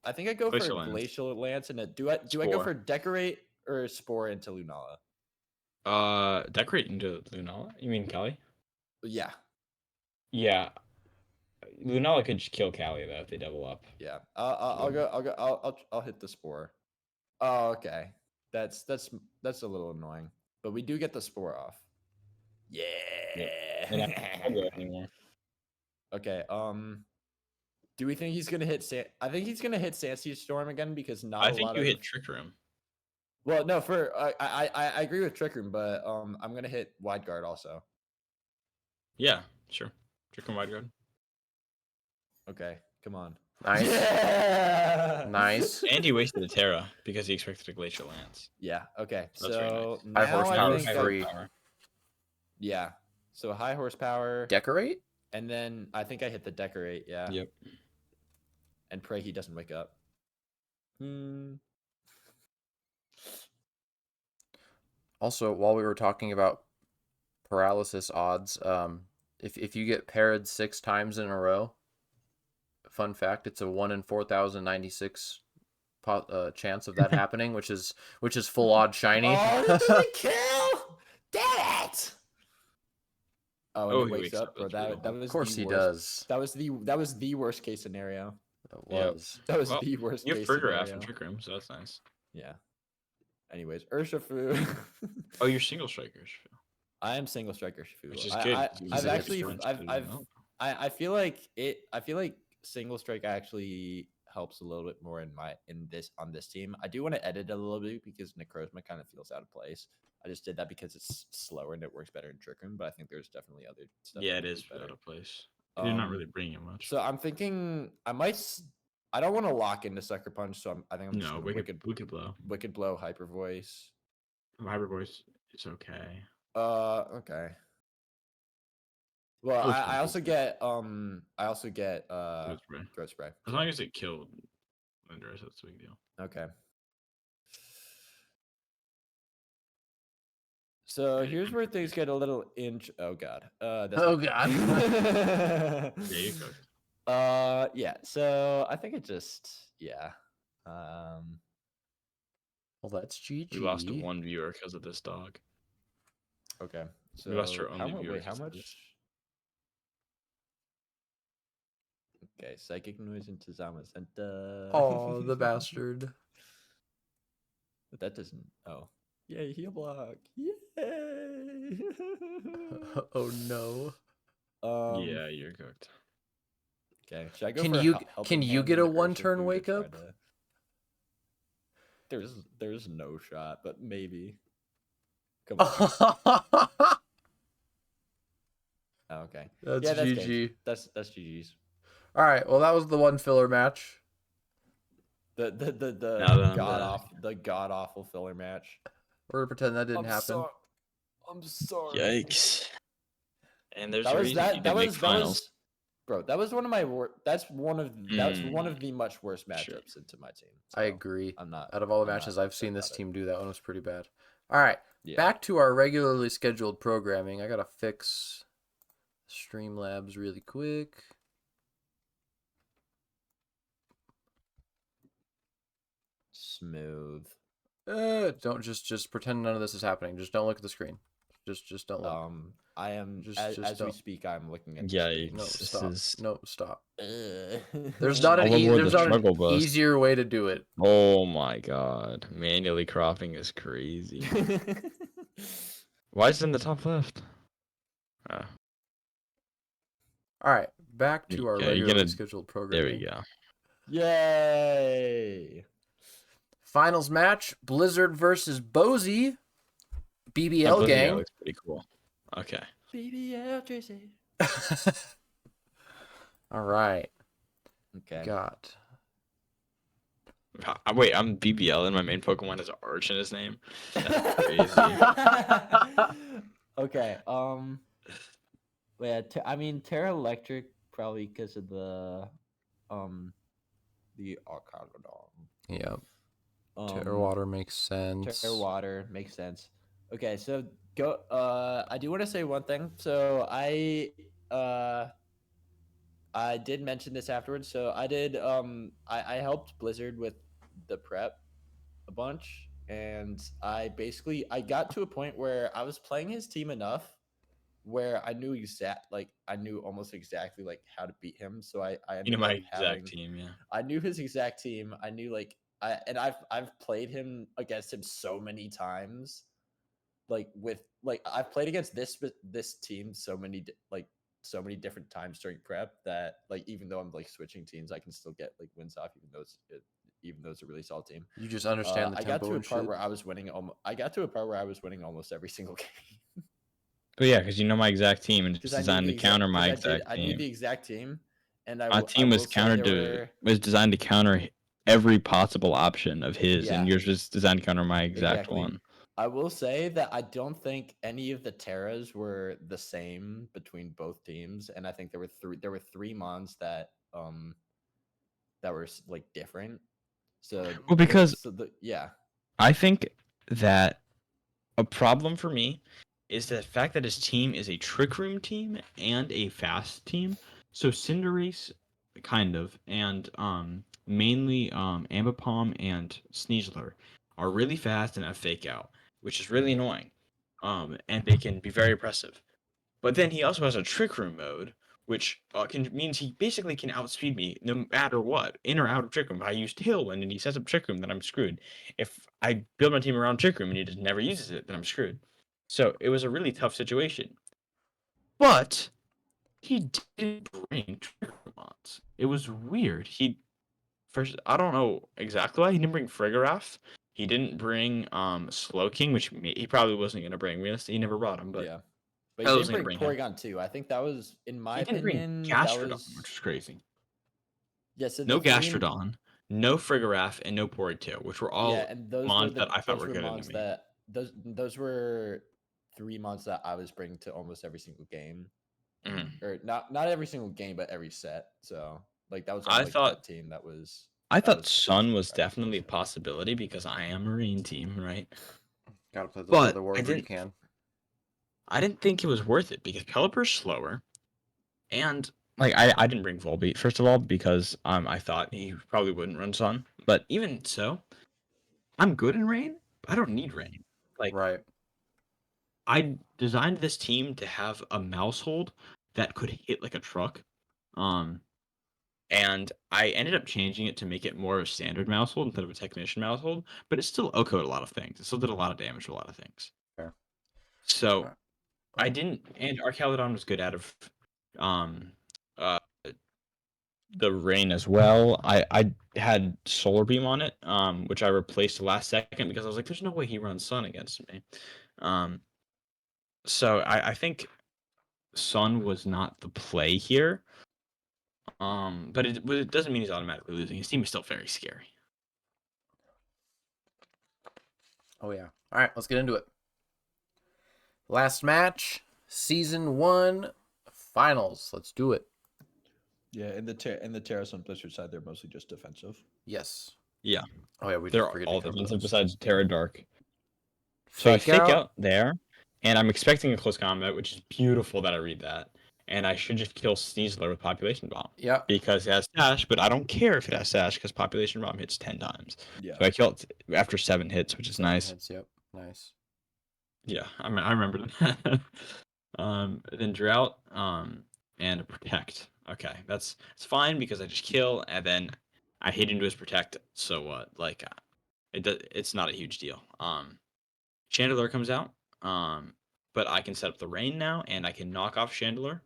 I think I go for glacial lance and do I go for decorate or spore into Lunala? Decorate into Lunala? You mean Kelly? Yeah. Yeah. Lunala could just kill Callie though if they double up. Yeah. I'll hit the spore. Oh, okay. That's a little annoying, but we do get the spore off. Yeah. They're not aggro anymore. Okay. Do we think he's gonna hit? I think he's gonna hit Sandsea Storm again because not I a think lot you of. hit Trick Room. Well, no, for I agree with Trick Room, but I'm gonna hit Wide Guard also. Yeah, sure. Trick Room Wide Guard. Okay, come on. Nice. Yeah! Nice. And he wasted a Terra because he expected a Glacial Lance. Yeah. Okay. That's very So nice. now High horsepower I is think free. Yeah. So high horsepower, Decorate? and then I think I hit the Decorate. Yeah. Yep. And pray he doesn't wake up. Also, while we were talking about paralysis odds, if you get parried 6 times in a row, fun fact, it's a 1 in 4,096 chance of that happening, which is full odd shiny. Oh, that doesn't kill! Damn it! Oh, and Oh, he he wakes wakes up, up, bro. that's That brutal. was Of course the he worst. does. That was the worst case scenario. It Yep. was. That was Well, the worst You have case Fur scenario. Giraffe and Trick Room, so that's nice. Yeah. Anyways, Urshifu. Oh, you're single strikers. I am single striker Shifu. Which is good, I, 'cause he's I've a good actually, strength I've, as I've, well. I feel like it. I feel like single strike actually helps a little bit more on this team. I do want to edit it a little bit because Necrozma kind of feels out of place. I just did that because it's slower and it works better in Trick Room, but I think there's definitely other stuff. Yeah, that it would is be better. out of place. You're not really bringing much. So I'm thinking I might. I don't want to lock into Sucker Punch, so I think I'm just No, gonna Wicked Blow. Wicked Blow, Hyper Voice. Hyper Voice is okay. Okay. Well, Close I enough, also okay. get Throat Spray. Throat Spray. As long as it killed Lindros, that's a big deal. Okay. So Okay, here's where things get a little oh god. That's Oh, not God. good. Yeah, you cooked. Yeah. So I think it just Well, that's GG. We lost one viewer because of this dog. Okay. So We lost our only viewer. wait, how 'cause of much? this. Okay, Psychic Noise into Zama Center. Oh, the bastard. But that doesn't. Oh, yay! Heal block! Yay! Oh no. Yeah, you're cooked. Okay. Should I go Can for you Helping get Hand a and one-turn Urshifu to wake try up? There's no shot, but maybe. Come on. Oh, okay. That's Yeah, that's GG. games. That's GG's. All right. Well, that was the one filler match. The god awful filler match. We're gonna pretend that didn't happen. I'm sorry. Yikes. And there's That a was reason you didn't make finals. bro. That was one of my that's one of the much worse matchups Sure. into my team. I agree. I'm not. Out of all the I'm matches not I've seen this upset about team do, that one was pretty bad. All right. Yeah. Back to our regularly scheduled programming. I gotta fix Streamlabs really quick. Smooth. Don't just pretend none of this is happening. Just don't look at the screen. Just don't look. I am Just as we don't. speak. I'm looking at. Yikes. No, This stop. is- No, stop. The There's not an, I'll avoid there's the not an struggle bus. easier way to do it. Oh my god. Manually cropping is crazy. Why is it in the top left? All right, back to our Yeah, you're regularly gonna- scheduled There programming. we go. Yay! Finals match: Blizzard versus Bozy. BBL That gang. looks pretty cool. Okay. BBL Tracy. All right, Okay. got. Wait, I'm BBL and my main Pokemon has Arch in his name. That's crazy. Okay. Wait. I mean, Terra Electric probably because of the Arcanodon. Yep. Terra Water makes sense. Terra Water makes sense. Okay, so go. I do want to say one thing. So I did mention this afterwards. So I did. I helped Blizzard with the prep a bunch, and I got to a point where I was playing his team enough where I knew almost exactly like how to beat him. So I You know ended my up having exact team, yeah. I knew his exact team. I knew I've played him against him so many times. I've played against this team so many different times during prep that like even though I'm like switching teams, I can still get like wins off even though it's a really solid team. You just understand the I got tempo to a and part shit. where I was winning. I got to a part where I was winning almost every single game But yeah, because you know my exact team and it's because I knew designed the to exact counter my because I did exact I knew team. the exact team, and My I team will say there were was designed to counter every possible option of his, and yeah, yours was designed to counter my exact exactly. one. I will say that I don't think any of the Terras were the same between both teams, and I think there were three mons that were like different. So Well, because yeah, I think that a problem for me is the fact that his team is a trick room team and a fast team. So Cinderace, kind of, and mainly Ambipom and Sneasler are really fast and have fake out, which is really annoying. And they can be very oppressive. But then he also has a trick room mode, which means he basically can outspeed me no matter what, in or out of trick room. If I use Tailwind and he sets up trick room, then I'm screwed. If I build my team around trick room and he just never uses it, then I'm screwed. So it was a really tough situation. But he didn't bring trick room mods. It was weird. I don't know exactly why he didn't bring Frigoraph. He didn't bring Slow King, which he probably wasn't gonna bring. He never brought him, but yeah. But he I didn't wasn't gonna bring bring him. Porygon too. I think that was, in my He didn't bring opinion, that Gastrodon, which was was crazy. yeah. So the No three Gastrodon, no Frigoraph, and no Ponytail, which were yeah, all and mons that I thought were those were good mons enemy. that those were 3 months that I was bringing to almost every single game, Mhm. or not every single game, but every set. So like that was on I like thought that team I that thought was Sun was practicing definitely a against me. possibility because I am Marine team, right? Gotta play those But other wherever you can. I didn't think it was worth it because Pelipper's slower, and like I didn't bring Volbeat first of all because I thought he probably wouldn't run Sun. But even so, I'm good in rain. I don't need rain. Like Right. I designed this team to have a mouse hold that could hit like a truck. Um, and I ended up changing it to make it more of a standard mouse hold instead of a technician mouse hold, but it still OHKO'd a lot of things. It still did a lot of damage to a lot of things. Fair. So Alright. I didn't, and Archaludon was good out of um uh the rain as well. I had Solar Beam on it, which I replaced last second because I was like, there's no way he runs Sun against me. Um, so I think Sun was not the play here. But it doesn't mean he's automatically losing. His team is still very scary. Oh yeah. All right, let's get into it. Last match, season 1 finals. Let's do it. Yeah, in the Terrace on Blizzard side, they're mostly just defensive. Yes. Yeah, Oh yeah, we did they're forget to all cover defensive those. besides Terra Dark. So I fake out there, and I'm expecting a close combat, which is beautiful that I read that. And I should just kill Sneasler with Population Bomb. Yep. Because it has Sash, but I don't care if it has Sash because Population Bomb hits 10 times. Yeah. So I kill it after 7 hits, which is 7 nice. hits, yep. Nice. Yeah, I remember that. Then Drought, and Protect. Okay, it's fine because I just kill, and then I hit into his Protect, so what? Like, it's not a huge deal. Chandelure comes out, but I can set up the rain now, and I can knock off Chandelure,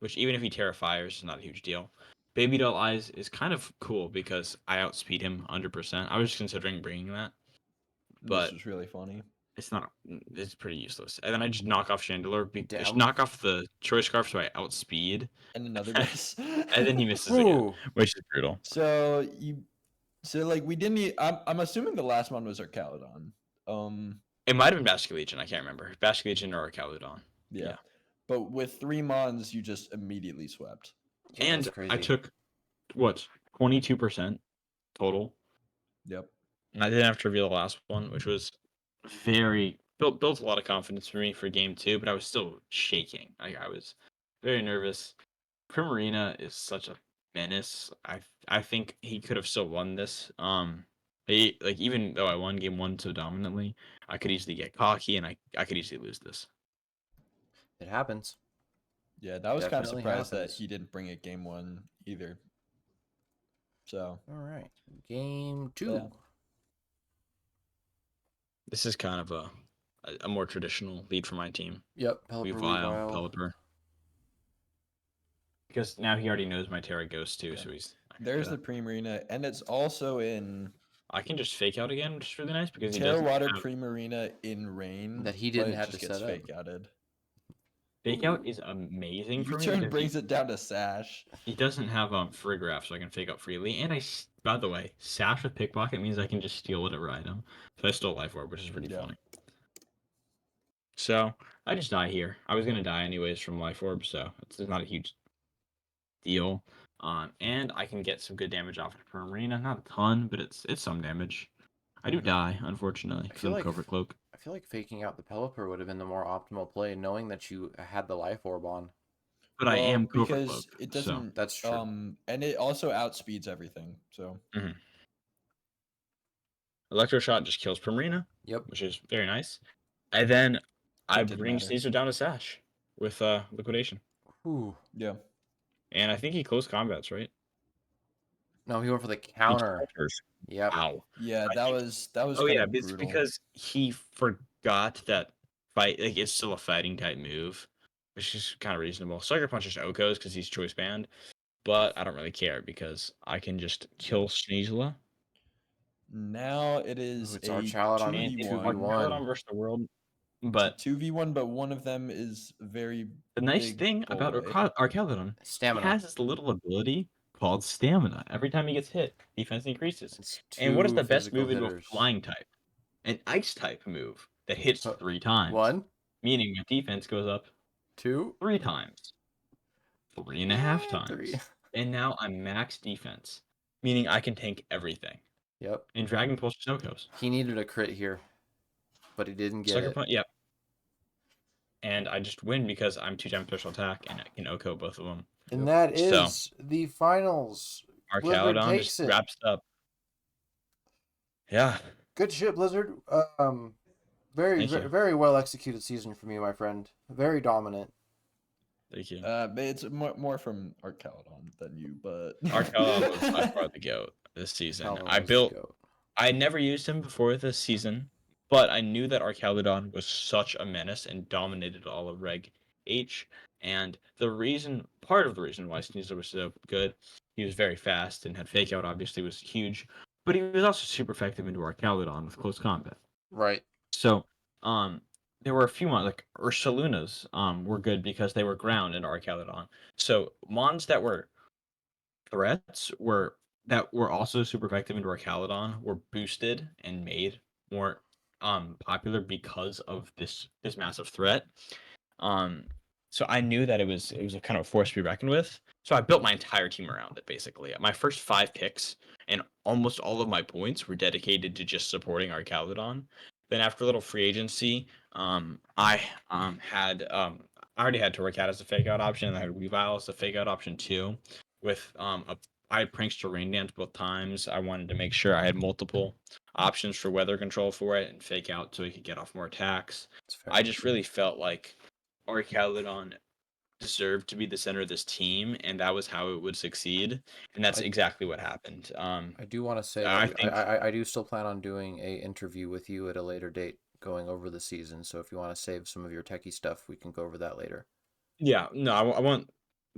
which even if he Terrafires is not a huge deal. Baby Doll Eyes is kind of cool because I outspeed him 100%. I was just considering bringing that, This but was really funny. it's not. It's pretty useless. And then I just knock off Chandelure, just Damn. knock off the Choice Scarf so I outspeed, And another miss. and then he misses again, Ooh. which is brutal. So like we didn't. I'm assuming the last one was Archaludon. It might have been Basket Legion. I can't remember. Basket Legion or Caludon. Yeah. Yeah. But with 3 mons, you just immediately swept. Yeah, And that's crazy. I took what 22% total. Yep. And I didn't have to reveal the last one, which was very built a lot of confidence for me for game 2, but I was still shaking. Like I was very nervous. Primarina is such a menace. I think he could have still won this. Even though I won game 1 so dominantly, I could easily get cocky and I could easily lose this. It happens. Yeah, that was kind of Definitely surprised happens. that he didn't bring it game 1 either. So, All right. Game 2. yeah. This is kind of a more traditional lead for my team. Yep. Pelipper, Weavile, Weavile. Pelipper. Because now he already knows my Terra Ghost too, Yeah. so he's. There's the Primarina, and it's also in I can just fake out again, which is really nice because he Terra doesn't Water have... Primarina in rain. That he but didn't it have just to gets set up. fake outed. Fake out is amazing for me. U-turn because brings it down to Sash. He doesn't have Frigraph, so I can fake out freely. And by the way, Sash with Pickpocket means I can just steal whatever item. So I stole Life Orb, which is pretty funny. So I just die here. I was gonna die anyways from Life Orb, so it's not a huge deal. And I can get some good damage off of Primarina. Not a ton, but it's some damage. I do die, unfortunately, I feel from like Covert Cloak. I feel like faking out the Pelipper would have been the more optimal play, knowing that you had the Life Orb on. But I am Covert because Cloak, it doesn't. That's true. And it also outspeeds everything. So. Electroshot just kills Primarina. Yep. Which is very nice. And then I didn't bring matter. Caesar down to Sash with Liquidation. Ooh. Yeah. And I think he closed combats, right? No, he went for the counter. Yep. Wow. Yeah, that was Oh kind yeah, of it's brutal. because he forgot that fight it's still a fighting type move, which is kind of reasonable. Sucker Punch just Okos because he's choice banned, but I don't really care because I can just kill Sneasela. Now it is it's a Archaladon 2v1. Archaladon versus the world, but 2v1, but one of them is very. the nice big thing about boy. Archaladon, Stamina. he has this little ability called Stamina. Every time he gets hit, defense increases. It's And what is two the best physical move into a hitters. flying type? An ice type move that hits 3 times. 1, meaning my defense goes up 2, 3 times, 3.5 times, 3. and now I'm max defense, meaning I can tank everything. Yep. And Dragon Pulse Snowcoast. He needed a crit here, but he didn't get Sucker it. Punch, yep. And I just win because I'm 2-time special attack and I can OHKO both of them. And that is the finals. Archaladon just wraps up. Yeah. Good shit, Blizzard. Very well executed season from you, my friend. Very dominant. Thank you. It's more from Archaladon than you, but Archaladon was by far the GOAT this season. I never used him before this season, but I knew that Archaladon was such a menace and dominated all of Reg H. And part of the reason why Sneasler was so good, he was very fast and had fake out, obviously, was huge. But he was also super effective into Archaladon with close combat. Right. So, there were a few like Ursalunas were good because they were ground in Archaladon. So mons that were threats that were also super effective into Archaladon were boosted and made more popular because of this massive threat. So I knew that it was a kind of a force to be reckoned with. So I built my entire team around it basically. My first 5 picks and almost all of my points were dedicated to just supporting Archaladon. Then after a little free agency, I already had Torracat as a fake out option, and I had Weavile as a fake out option too. With I had Prankster Rain Dance both times. I wanted to make sure I had multiple options for weather control for it and fake out so he could get off more attacks. I just really felt like Archaladon deserved to be the center of this team, and that was how it would succeed, and that's exactly what happened. I do want to say I do still plan on doing a interview with you at a later date going over the season, so if you want to save some of your techie stuff, we can go over that later. Yeah, no, I won't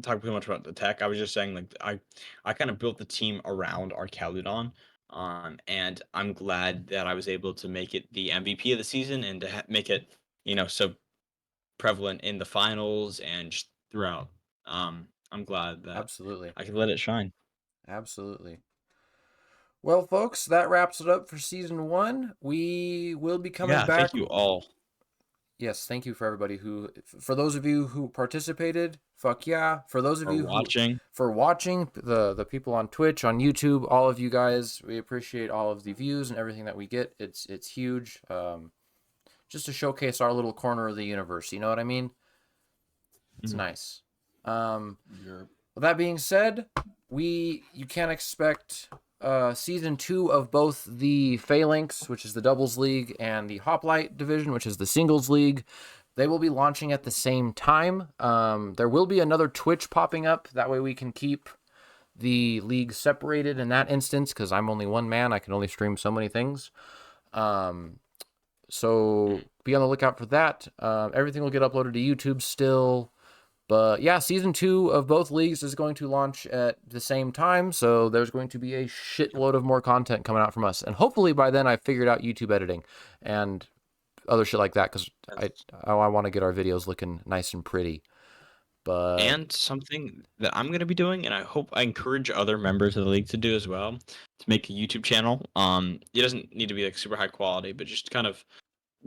talk too much about the tech. I was just saying, like, I kind of built the team around Archaladon, and I'm glad that I was able to make it the MVP of the season and to make it, so prevalent in the finals and just throughout. I'm glad that absolutely I could let it shine. Absolutely. Well, folks, that wraps it up for season 1. We will be coming back. Thank you all. Yes, thank you for everybody for those of you who participated. Fuck yeah! For those of you for watching, the people on Twitch, on YouTube, all of you guys, we appreciate all of the views and everything that we get. It's huge. Just to showcase our little corner of the universe. You know what I mean? It's nice. With that being said, you can expect season 2 of both the Phalanx, which is the doubles league, and the Hoplite division, which is the singles league, They will be launching at the same time. There will be another Twitch popping up. That way we can keep the league separated in that instance, because I'm only one man. I can only stream so many things. So be on the lookout for that. Everything will get uploaded to YouTube still. But yeah, season 2 of both leagues is going to launch at the same time. So there's going to be a shitload of more content coming out from us. And hopefully by then I've figured out YouTube editing and other shit like that, because I want to get our videos looking nice and pretty. But And something that I'm going to be doing, and I hope I encourage other members of the league to do as well, to make a YouTube channel. It doesn't need to be like super high quality, but just kind of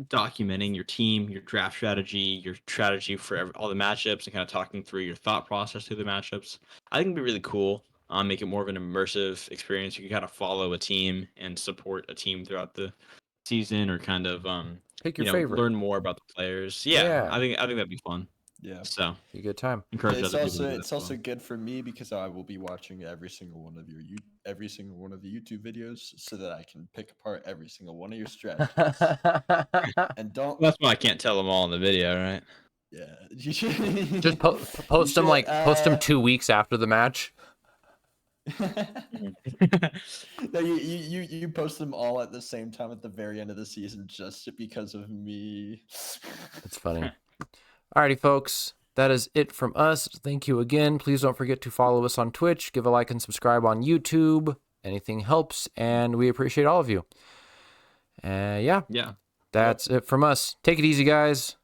documenting your team, your draft strategy, your strategy for all the matchups, and kind of talking through your thought process through the matchups. I think it'd be really cool. Make it more of an immersive experience. You can kind of follow a team and support a team throughout the season, or kind of pick your favorite. learn more about the players. Yeah, I think that'd be fun. Yeah. So be a good time. encourage It's other people to do it's that as also well. good for me because I will be watching every single one of the YouTube videos so that I can pick apart every single one of your strategies. And don't. That's why I can't tell them all in the video, right? Yeah. You should Just post them post them 2 weeks after the match. No, you post them all at the same time at the very end of the season just because of me. That's funny. Alrighty, folks. That is it from us. Thank you again. Please don't forget to follow us on Twitch. Give a like and subscribe on YouTube. Anything helps, and we appreciate all of you. Yeah. Yeah. That's it from us. Take it easy, guys.